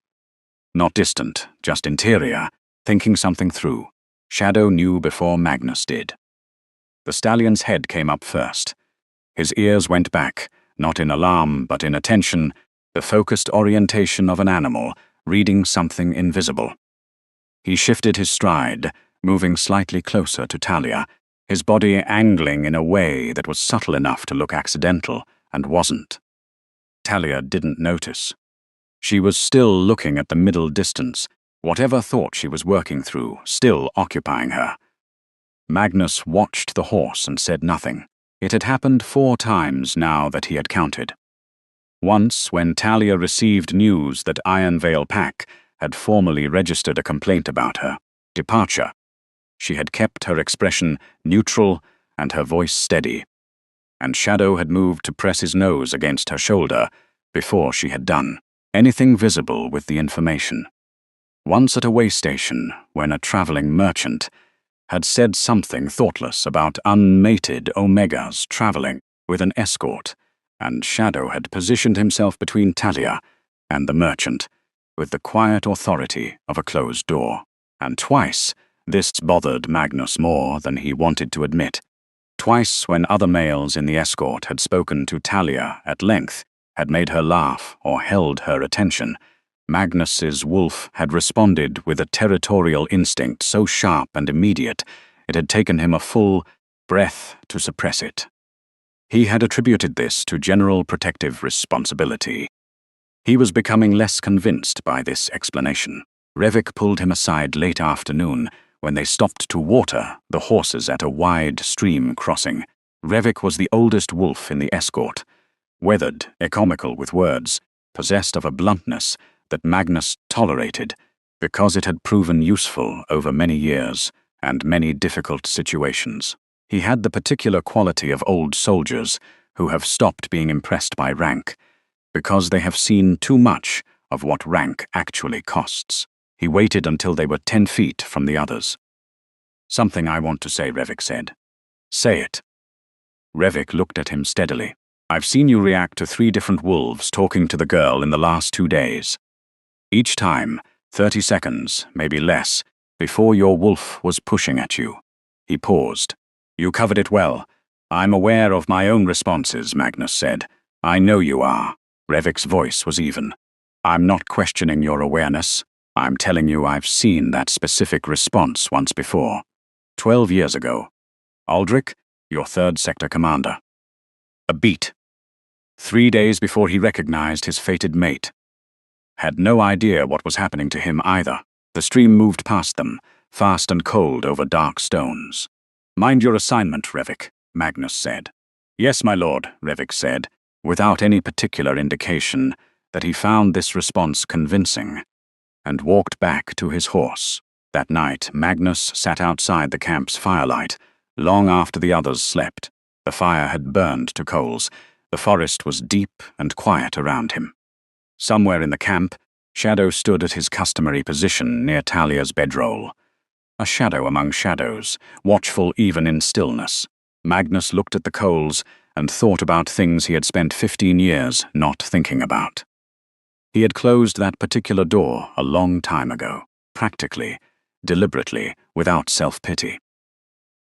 Not distant, just interior, thinking something through. Shadow knew before Magnus did. The stallion's head came up first. His ears went back, not in alarm but in attention, the focused orientation of an animal reading something invisible. He shifted his stride, moving slightly closer to Talia, his body angling in a way that was subtle enough to look accidental, and wasn't. Talia didn't notice. She was still looking at the middle distance, whatever thought she was working through, still occupying her. Magnus watched the horse and said nothing. It had happened 4 times now that he had counted. Once, when Talia received news that Ironvale Pack had formally registered a complaint about her departure, she had kept her expression neutral and her voice steady, and Shadow had moved to press his nose against her shoulder before she had done anything visible with the information. Once at a way station, when a traveling merchant had said something thoughtless about unmated Omegas traveling with an escort, and Shadow had positioned himself between Talia and the merchant with the quiet authority of a closed door. And twice this bothered Magnus more than he wanted to admit. Twice when other males in the escort had spoken to Talia at length, had made her laugh or held her attention, Magnus's wolf had responded with a territorial instinct so sharp and immediate it had taken him a full breath to suppress it. He had attributed this to general protective responsibility. He was becoming less convinced by this explanation. Revik pulled him aside late afternoon when they stopped to water the horses at a wide stream crossing. Revik was the oldest wolf in the escort, weathered, economical with words, possessed of a bluntness that Magnus tolerated because it had proven useful over many years and many difficult situations. He had the particular quality of old soldiers who have stopped being impressed by rank because they have seen too much of what rank actually costs. He waited until they were 10 feet from the others. "Something I want to say," Revik said. "Say it." Revik looked at him steadily. "I've seen you react to 3 different wolves talking to the girl in the last 2 days. Each time, 30 seconds, maybe less, before your wolf was pushing at you." He paused. "You covered it well. I'm aware of my own responses," Magnus said. "I know you are." Revik's voice was even. "I'm not questioning your awareness. I'm telling you I've seen that specific response once before. 12 years ago. Aldrich, your 3rd Sector commander. A beat. 3 days before he recognized his fated mate. Had no idea what was happening to him either. The stream moved past them, fast and cold over dark stones. "Mind your assignment, Revik," Magnus said. "Yes, my lord," Revik said, without any particular indication that he found this response convincing, and walked back to his horse. That night, Magnus sat outside the camp's firelight, long after the others slept. The fire had burned to coals. The forest was deep and quiet around him. Somewhere in the camp, Shadow stood at his customary position near Talia's bedroll. A shadow among shadows, watchful even in stillness. Magnus looked at the coals and thought about things he had spent 15 years not thinking about. He had closed that particular door a long time ago, practically, deliberately, without self-pity.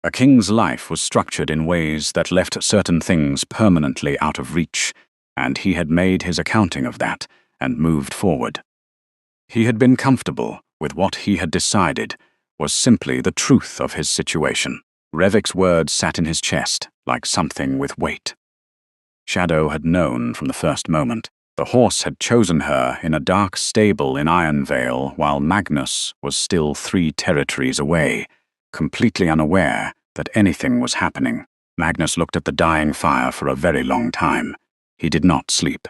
A king's life was structured in ways that left certain things permanently out of reach, and he had made his accounting of that and moved forward. He had been comfortable with what he had decided was simply the truth of his situation. Revik's words sat in his chest like something with weight. Shadow had known from the first moment. The horse had chosen her in a dark stable in Ironvale while Magnus was still 3 territories away, completely unaware that anything was happening. Magnus looked at the dying fire for a very long time. He did not sleep.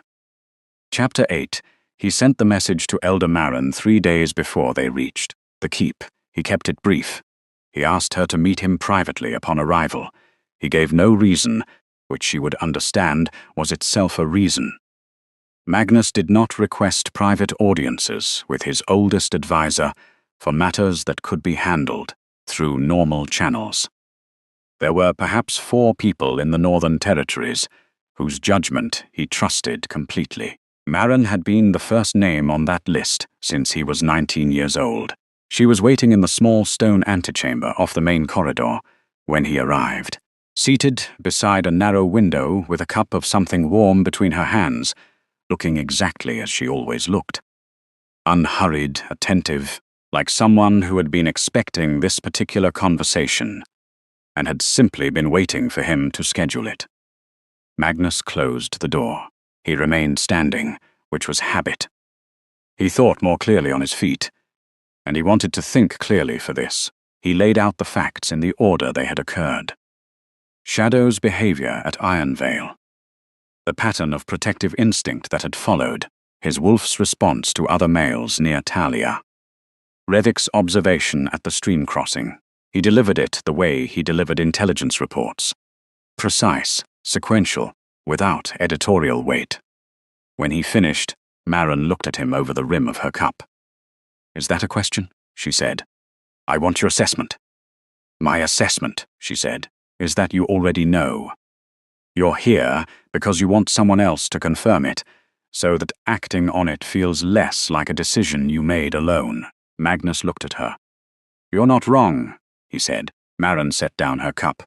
Chapter 8. He sent the message to Elder Marin 3 days before they reached the keep. He kept it brief. He asked her to meet him privately upon arrival. He gave no reason, which she would understand was itself a reason. Magnus did not request private audiences with his oldest advisor for matters that could be handled through normal channels. There were perhaps 4 people in the Northern Territories whose judgment he trusted completely. Marin had been the first name on that list since he was 19 years old. She was waiting in the small stone antechamber off the main corridor when he arrived. Seated beside a narrow window with a cup of something warm between her hands, looking exactly as she always looked. Unhurried, attentive, like someone who had been expecting this particular conversation and had simply been waiting for him to schedule it. Magnus closed the door. He remained standing, which was habit. He thought more clearly on his feet, and he wanted to think clearly for this. He laid out the facts in the order they had occurred. Shadow's behavior at Ironvale, the pattern of protective instinct that had followed, his wolf's response to other males near Talia. Revik's observation at the stream crossing. He delivered it the way he delivered intelligence reports. Precise, sequential, without editorial weight. When he finished, Marin looked at him over the rim of her cup. "Is that a question?" she said. "I want your assessment." "My assessment," she said, "is that you already know. You're here because you want someone else to confirm it, so that acting on it feels less like a decision you made alone." Magnus looked at her. "You're not wrong," he said. Marin set down her cup.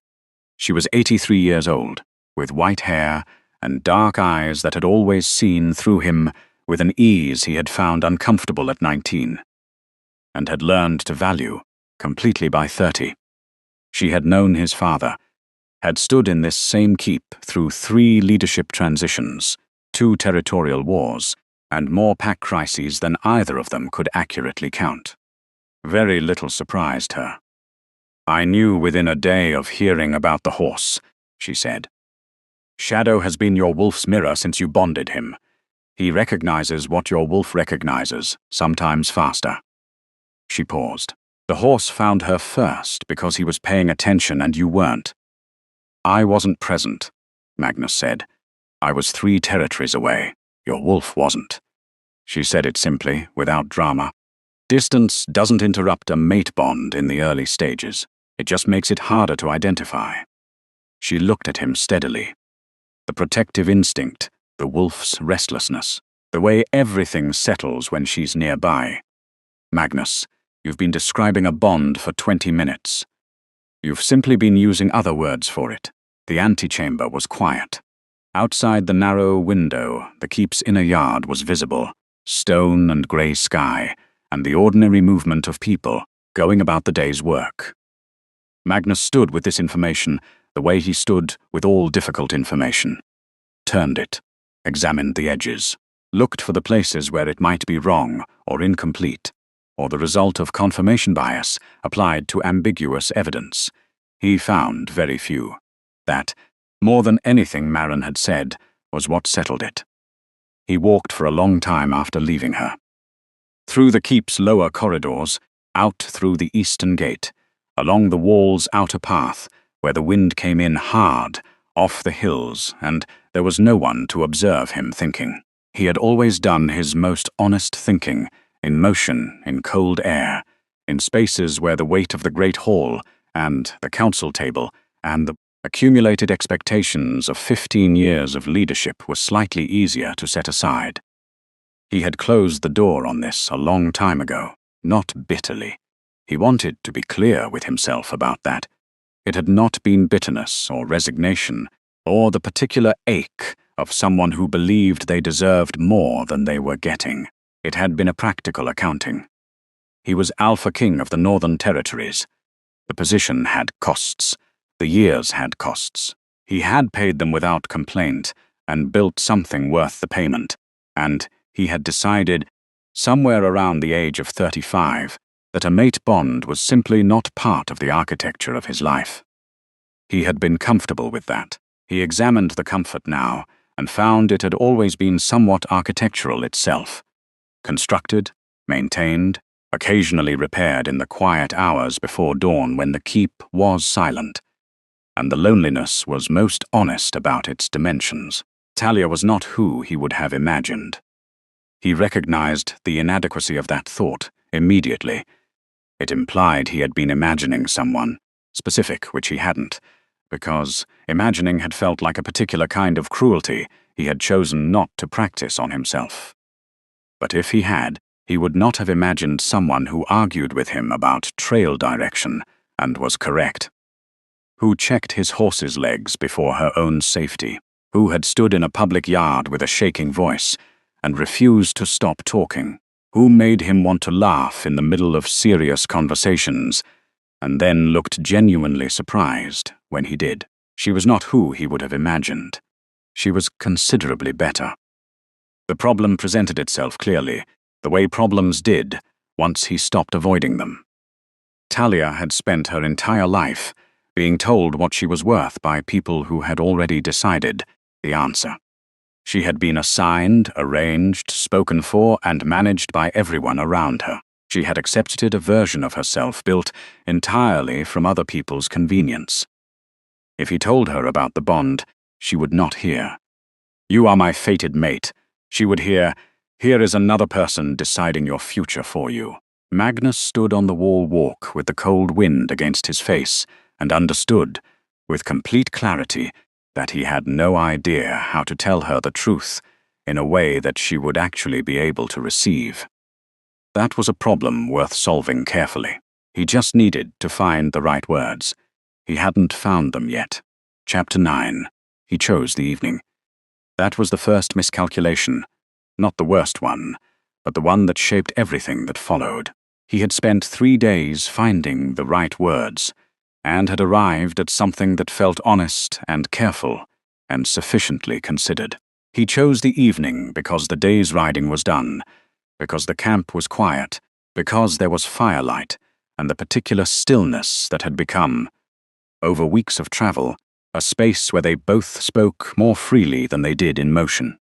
She was 83 years old, with white hair and dark eyes that had always seen through him with an ease he had found uncomfortable at 19, and had learned to value completely by 30. She had known his father, had stood in this same keep through 3 leadership transitions, 2 territorial wars, and more pack crises than either of them could accurately count. Very little surprised her. "I knew within a day of hearing about the horse," she said. "Shadow has been your wolf's mirror since you bonded him. He recognizes what your wolf recognizes, sometimes faster." She paused. "The horse found her first because he was paying attention and you weren't." "I wasn't present," Magnus said. "I was 3 territories away. Your wolf wasn't." She said it simply, without drama. Distance doesn't interrupt a mate bond in the early stages. It just makes it harder to identify. She looked at him steadily. The protective instinct, the wolf's restlessness, the way everything settles when she's nearby. "Magnus, you've been describing a bond for 20 minutes. You've simply been using other words for it." The antechamber was quiet. Outside the narrow window, the keep's inner yard was visible, stone and grey sky, and the ordinary movement of people going about the day's work. Magnus stood with this information the way he stood with all difficult information. Turned it, examined the edges, looked for the places where it might be wrong or incomplete, or the result of confirmation bias applied to ambiguous evidence. He found very few. That, more than anything Marin had said, was what settled it. He walked for a long time after leaving her. Through the keep's lower corridors, out through the eastern gate, along the wall's outer path, where the wind came in hard, off the hills, and there was no one to observe him thinking. He had always done his most honest thinking, in motion, in cold air, in spaces where the weight of the great hall, and the council table, and the accumulated expectations of 15 years of leadership were slightly easier to set aside. He had closed the door on this a long time ago, not bitterly. He wanted to be clear with himself about that. It had not been bitterness or resignation, or the particular ache of someone who believed they deserved more than they were getting. It had been a practical accounting. He was Alpha King of the Northern Territories. The position had costs. The years had costs. He had paid them without complaint and built something worth the payment, and he had decided, somewhere around the age of 35, that a mate bond was simply not part of the architecture of his life. He had been comfortable with that. He examined the comfort now and found it had always been somewhat architectural itself. Constructed, maintained, occasionally repaired in the quiet hours before dawn when the keep was silent, and the loneliness was most honest about its dimensions. Talia was not who he would have imagined. He recognized the inadequacy of that thought immediately. It implied he had been imagining someone, specific which he hadn't, because imagining had felt like a particular kind of cruelty he had chosen not to practice on himself. But if he had, he would not have imagined someone who argued with him about trail direction and was correct. Who checked his horse's legs before her own safety, who had stood in a public yard with a shaking voice and refused to stop talking, who made him want to laugh in the middle of serious conversations and then looked genuinely surprised when he did. She was not who he would have imagined. She was considerably better. The problem presented itself clearly, the way problems did, once he stopped avoiding them. Talia had spent her entire life being told what she was worth by people who had already decided the answer. She had been assigned, arranged, spoken for, and managed by everyone around her. She had accepted a version of herself built entirely from other people's convenience. If he told her about the bond, she would not hear. "You are my fated mate." She would hear, "Here is another person deciding your future for you." Magnus stood on the wall walk with the cold wind against his face and understood, with complete clarity, that he had no idea how to tell her the truth in a way that she would actually be able to receive. That was a problem worth solving carefully. He just needed to find the right words. He hadn't found them yet. Chapter 9. He chose the evening. That was the first miscalculation. Not the worst one, but the one that shaped everything that followed. He had spent 3 days finding the right words, and had arrived at something that felt honest and careful and sufficiently considered. He chose the evening because the day's riding was done, because the camp was quiet, because there was firelight and the particular stillness that had become, over weeks of travel, a space where they both spoke more freely than they did in motion.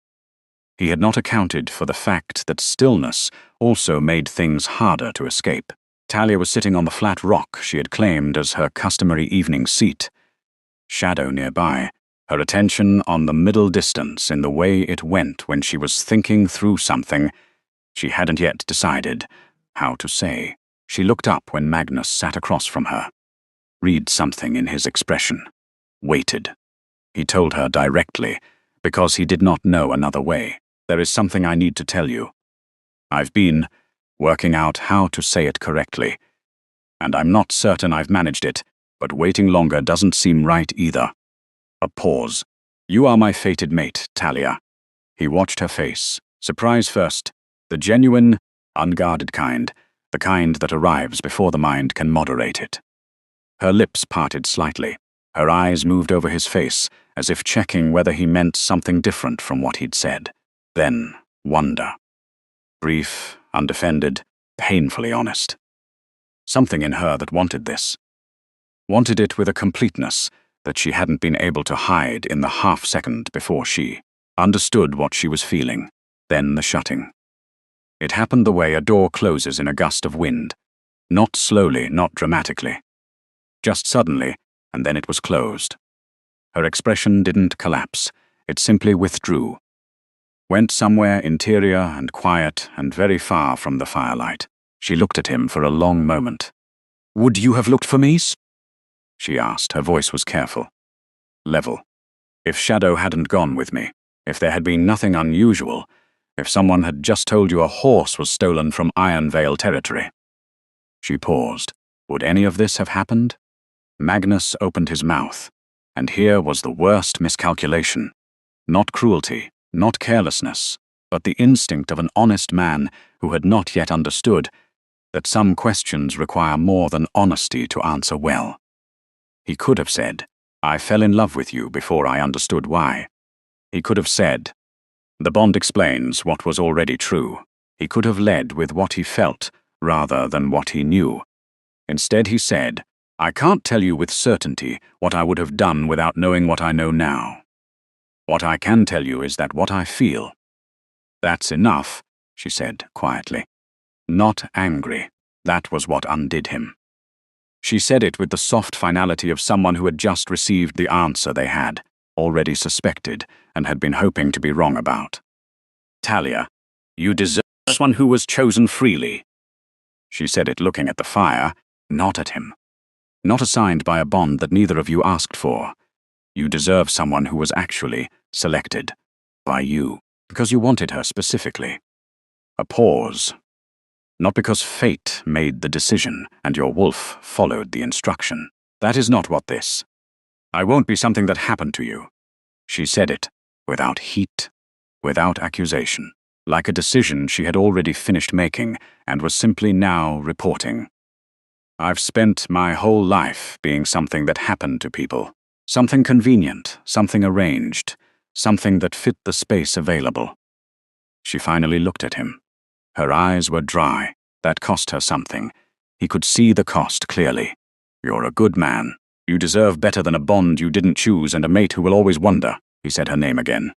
He had not accounted for the fact that stillness also made things harder to escape. Talia was sitting on the flat rock she had claimed as her customary evening seat. Shadow nearby, her attention on the middle distance in the way it went when she was thinking through something she hadn't yet decided how to say. She looked up when Magnus sat across from her. Read something in his expression. Waited. He told her directly, because he did not know another way. There is something I need to tell you. I've been working out how to say it correctly, and I'm not certain I've managed it, but waiting longer doesn't seem right either. A pause. You are my fated mate, Talia. He watched her face. Surprise first. The genuine, unguarded kind. The kind that arrives before the mind can moderate it. Her lips parted slightly. Her eyes moved over his face, as if checking whether he meant something different from what he'd said. Then, wonder. Brief, undefended, painfully honest. Something in her that wanted this. Wanted it with a completeness that she hadn't been able to hide in the half-second before she understood what she was feeling. Then the shutting. It happened the way a door closes in a gust of wind. Not slowly, not dramatically. Just suddenly, and then it was closed. Her expression didn't collapse. It simply withdrew. Went somewhere interior and quiet and very far from the firelight. She looked at him for a long moment. "Would you have looked for me?" she asked. Her voice was careful. Level. If Shadow hadn't gone with me, if there had been nothing unusual, if someone had just told you a horse was stolen from Ironvale territory. She paused. Would any of this have happened? Magnus opened his mouth, and here was the worst miscalculation. Not cruelty, not carelessness, but the instinct of an honest man who had not yet understood that some questions require more than honesty to answer well. He could have said, "I fell in love with you before I understood why." He could have said, "The bond explains what was already true." He could have led with what he felt rather than what he knew. Instead he said, "I can't tell you with certainty what I would have done without knowing what I know now. What I can tell you is that what I feel." "That's enough," she said quietly. Not angry. That was what undid him. She said it with the soft finality of someone who had just received the answer they had already suspected and had been hoping to be wrong about. "Talia, you deserve someone who was chosen freely." She said it looking at the fire, not at him. "Not assigned by a bond that neither of you asked for. You deserve someone who was actually selected by you, because you wanted her specifically." A pause. "Not because fate made the decision and your wolf followed the instruction. That is not what this. I won't be something that happened to you." She said it, without heat, without accusation, like a decision she had already finished making and was simply now reporting. "I've spent my whole life being something that happened to people. Something convenient, something arranged, something that fit the space available." She finally looked at him. Her eyes were dry. That cost her something. He could see the cost clearly. "You're a good man. You deserve better than a bond you didn't choose and a mate who will always wonder." He said her name again.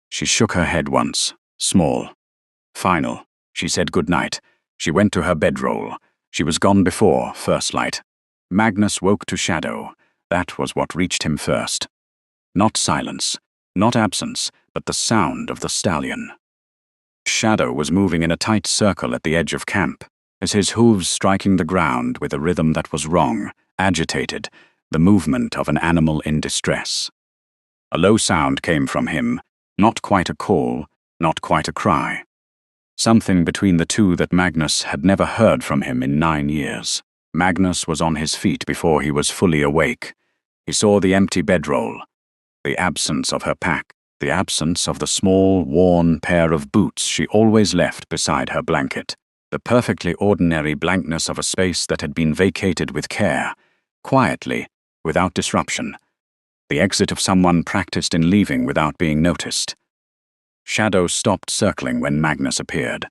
She shook her head once, small. Final. She said goodnight. She went to her bedroll. She was gone before first light. Magnus woke to shadow. That was what reached him first. Not silence, not absence, but the sound of the stallion. Shadow was moving in a tight circle at the edge of camp, as his hooves striking the ground with a rhythm that was wrong, agitated, the movement of an animal in distress. A low sound came from him, not quite a call, not quite a cry. Something between the two that Magnus had never heard from him in 9 years. Magnus was on his feet before he was fully awake. He saw the empty bedroll, the absence of her pack, the absence of the small, worn pair of boots she always left beside her blanket. The perfectly ordinary blankness of a space that had been vacated with care, quietly, without disruption. The exit of someone practiced in leaving without being noticed. Shadow stopped circling when Magnus appeared.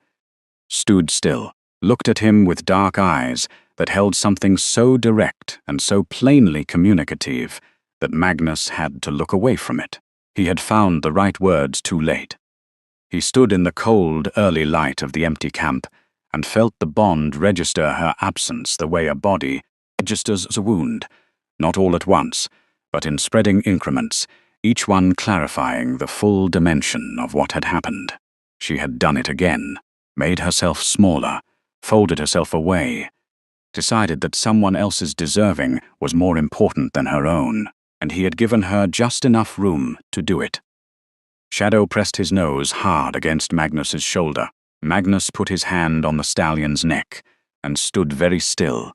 Stood still, looked at him with dark eyes that held something so direct and so plainly communicative that Magnus had to look away from it. He had found the right words too late. He stood in the cold, early light of the empty camp and felt the bond register her absence the way a body registers a wound, not all at once, but in spreading increments, each one clarifying the full dimension of what had happened. She had done it again, made herself smaller, folded herself away, decided that someone else's deserving was more important than her own, and he had given her just enough room to do it. Shadow pressed his nose hard against Magnus's shoulder. Magnus put his hand on the stallion's neck and stood very still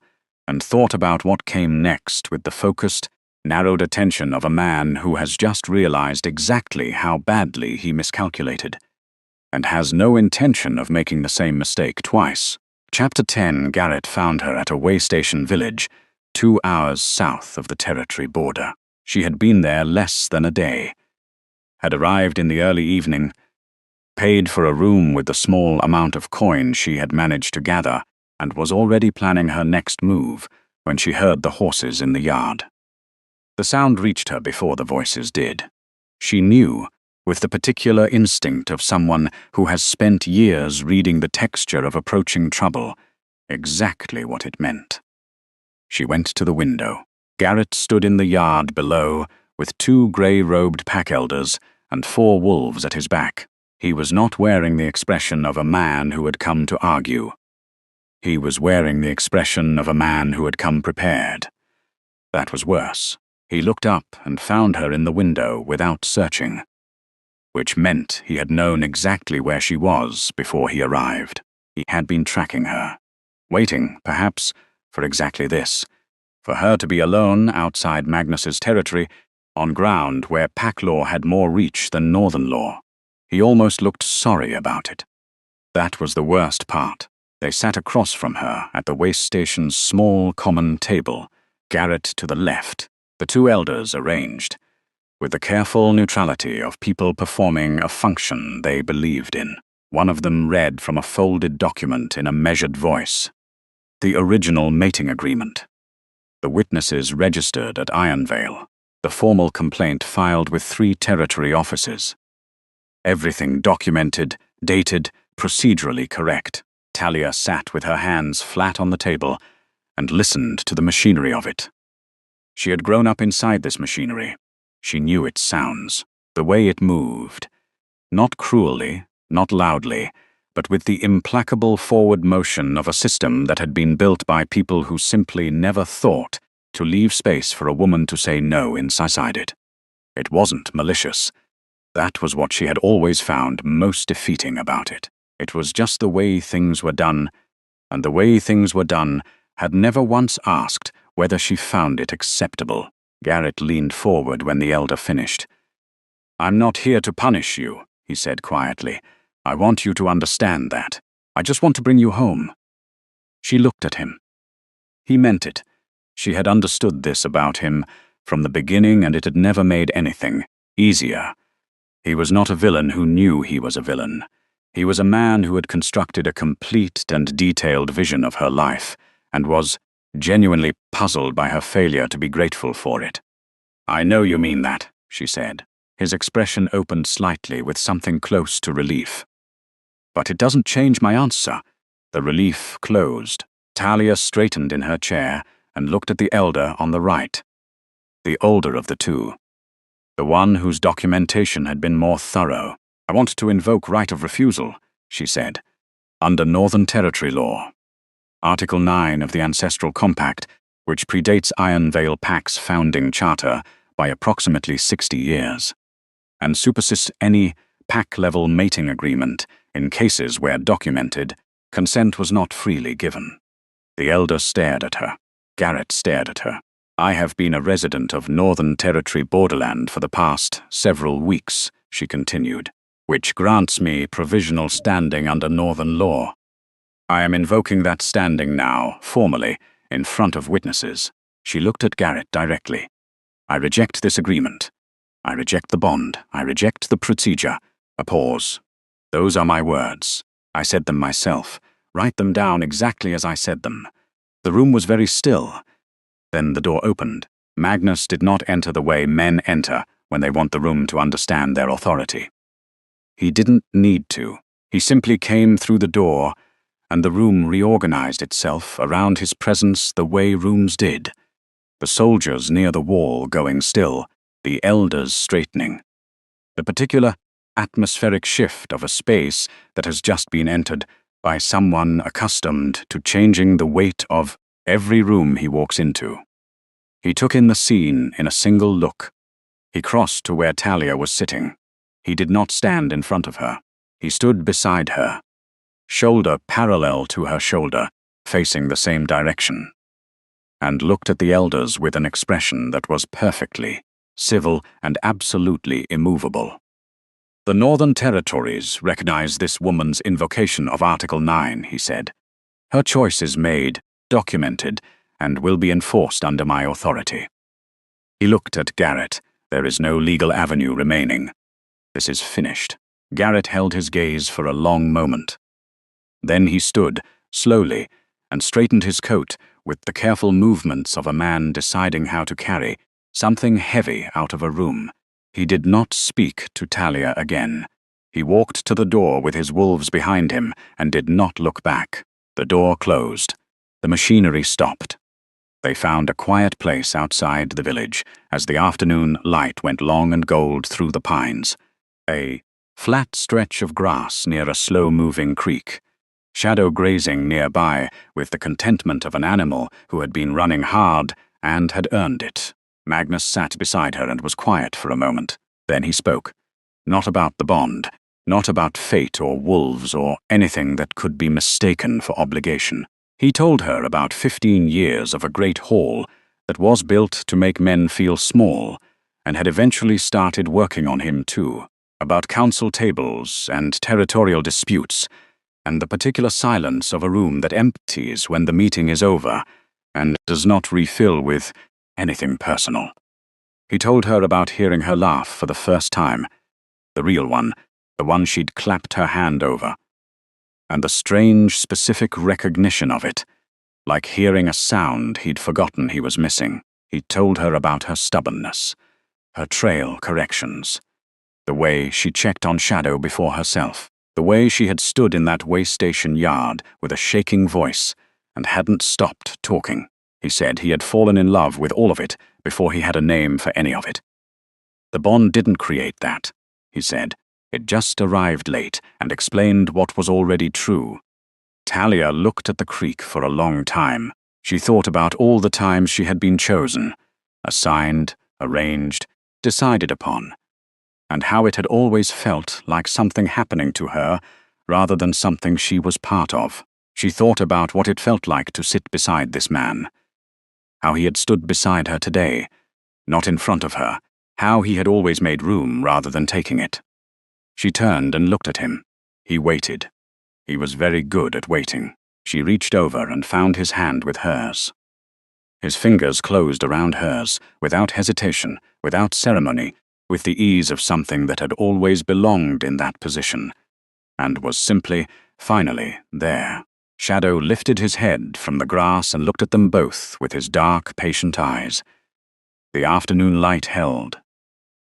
and thought about what came next with the focused, narrowed attention of a man who has just realized exactly how badly he miscalculated and has no intention of making the same mistake twice. Chapter 10. Garrett found her at a waystation village, 2 hours south of the territory border. She had been there less than a day, had arrived in the early evening, paid for a room with the small amount of coin she had managed to gather, and was already planning her next move when she heard the horses in the yard. The sound reached her before the voices did. She knew, with the particular instinct of someone who has spent years reading the texture of approaching trouble, exactly what it meant. She went to the window. Garrett stood in the yard below with 2 grey-robed pack-elders and 4 wolves at his back. He was not wearing the expression of a man who had come to argue. He was wearing the expression of a man who had come prepared. That was worse. He looked up and found her in the window without searching, which meant he had known exactly where she was before he arrived. He had been tracking her, waiting, perhaps, for exactly this, for her to be alone outside Magnus's territory, on ground where pack law had more reach than northern law. He almost looked sorry about it. That was the worst part. They sat across from her at the waste station's small common table, Garrett to the left, the 2 elders arranged, with the careful neutrality of people performing a function they believed in. One of them read from a folded document in a measured voice. The original mating agreement. The witnesses registered at Ironvale. The formal complaint filed with 3 territory offices. Everything documented, dated, procedurally correct. Talia sat with her hands flat on the table and listened to the machinery of it. She had grown up inside this machinery. She knew its sounds, the way it moved. Not cruelly, not loudly, but with the implacable forward motion of a system that had been built by people who simply never thought to leave space for a woman to say no inside it. It wasn't malicious. That was what she had always found most defeating about it. It was just the way things were done, and the way things were done had never once asked whether she found it acceptable. Garrett leaned forward when the elder finished. "I'm not here to punish you," he said quietly. "I want you to understand that. I just want to bring you home." She looked at him. He meant it. She had understood this about him from the beginning, and it had never made anything easier. He was not a villain who knew he was a villain. He was a man who had constructed a complete and detailed vision of her life, and was genuinely puzzled by her failure to be grateful for it. "I know you mean that," she said. His expression opened slightly with something close to relief. "But it doesn't change my answer." The relief closed. Talia straightened in her chair and looked at the elder on the right, the older of the 2, the one whose documentation had been more thorough. "I want to invoke right of refusal," she said, "under Northern Territory law. Article 9 of the Ancestral Compact, which predates Ironvale Pac's founding charter by approximately 60 years, and supersedes any pack-level mating agreement in cases where documented consent was not freely given." The elder stared at her. Garrett stared at her. "I have been a resident of Northern Territory borderland for the past several weeks," she continued, "which grants me provisional standing under Northern law. I am invoking that standing now, formally, in front of witnesses. She looked at Garrett directly. I reject this agreement. I reject the bond. I reject the procedure. A pause. Those are my words. I said them myself. Write them down exactly as I said them. The room was very still. Then the door opened. Magnus did not enter the way men enter when they want the room to understand their authority. He didn't need to. He simply came through the door, and the room reorganized itself around his presence the way rooms did. The soldiers near the wall going still, the elders straightening. The particular atmospheric shift of a space that has just been entered by someone accustomed to changing the weight of every room he walks into. He took in the scene in a single look. He crossed to where Talia was sitting. He did not stand in front of her. He stood beside her, shoulder parallel to her shoulder, facing the same direction, and looked at the elders with an expression that was perfectly civil and absolutely immovable. The Northern Territories recognize this woman's invocation of Article 9, he said. Her choice is made, documented, and will be enforced under my authority. He looked at Garrett. There is no legal avenue remaining. This is finished. Garrett held his gaze for a long moment. Then he stood, slowly, and straightened his coat with the careful movements of a man deciding how to carry something heavy out of a room. He did not speak to Talia again. He walked to the door with his wolves behind him and did not look back. The door closed. The machinery stopped. They found a quiet place outside the village as the afternoon light went long and gold through the pines. A flat stretch of grass near a slow-moving creek. Shadow grazing nearby with the contentment of an animal who had been running hard and had earned it. Magnus sat beside her and was quiet for a moment. Then he spoke. Not about the bond, not about fate or wolves or anything that could be mistaken for obligation. He told her about 15 years of a great hall that was built to make men feel small and had eventually started working on him too. About council tables and territorial disputes, and the particular silence of a room that empties when the meeting is over and does not refill with anything personal. He told her about hearing her laugh for the first time, the real one, the one she'd clapped her hand over, and the strange, specific recognition of it, like hearing a sound he'd forgotten he was missing. He told her about her stubbornness, her trail corrections, the way she checked on Shadow before herself, the way she had stood in that way station yard with a shaking voice and hadn't stopped talking. He said he had fallen in love with all of it before he had a name for any of it. The bond didn't create that, he said. It just arrived late and explained what was already true. Talia looked at the creek for a long time. She thought about all the times she had been chosen, assigned, arranged, decided upon, and how it had always felt like something happening to her rather than something she was part of. She thought about what it felt like to sit beside this man, how he had stood beside her today, not in front of her, how he had always made room rather than taking it. She turned and looked at him. He waited. He was very good at waiting. She reached over and found his hand with hers. His fingers closed around hers, without hesitation, without ceremony, with the ease of something that had always belonged in that position, and was simply, finally, there. Shadow lifted his head from the grass and looked at them both with his dark, patient eyes. The afternoon light held.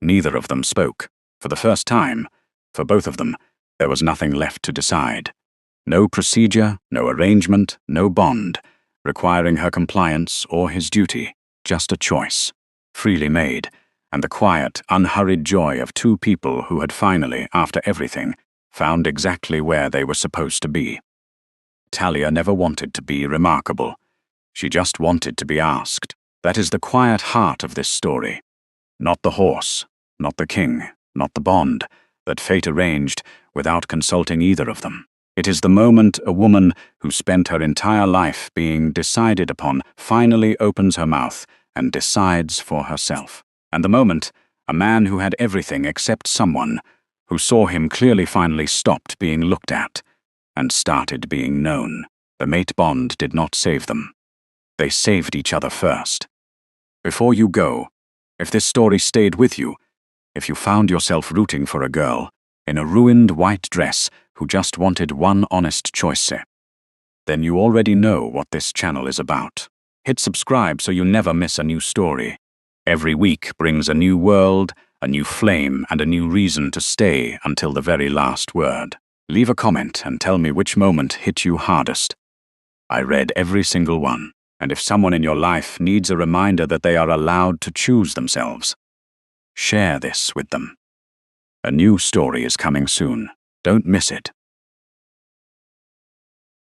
Neither of them spoke. For the first time, for both of them, there was nothing left to decide. No procedure, no arrangement, no bond, requiring her compliance or his duty, just a choice, freely made, and the quiet, unhurried joy of two people who had finally, after everything, found exactly where they were supposed to be. Talia never wanted to be remarkable. She just wanted to be asked. That is the quiet heart of this story. Not the horse, not the king, not the bond, that fate arranged without consulting either of them. It is the moment a woman who spent her entire life being decided upon finally opens her mouth and decides for herself. And the moment a man who had everything except someone who saw him clearly finally stopped being looked at and started being known. The mate bond did not save them. They saved each other first. Before you go, if this story stayed with you, if you found yourself rooting for a girl in a ruined white dress who just wanted one honest choice, then you already know what this channel is about. Hit subscribe so you never miss a new story. Every week brings a new world, a new flame, and a new reason to stay until the very last word. Leave a comment and tell me which moment hit you hardest. I read every single one, and if someone in your life needs a reminder that they are allowed to choose themselves, share this with them. A new story is coming soon. Don't miss it.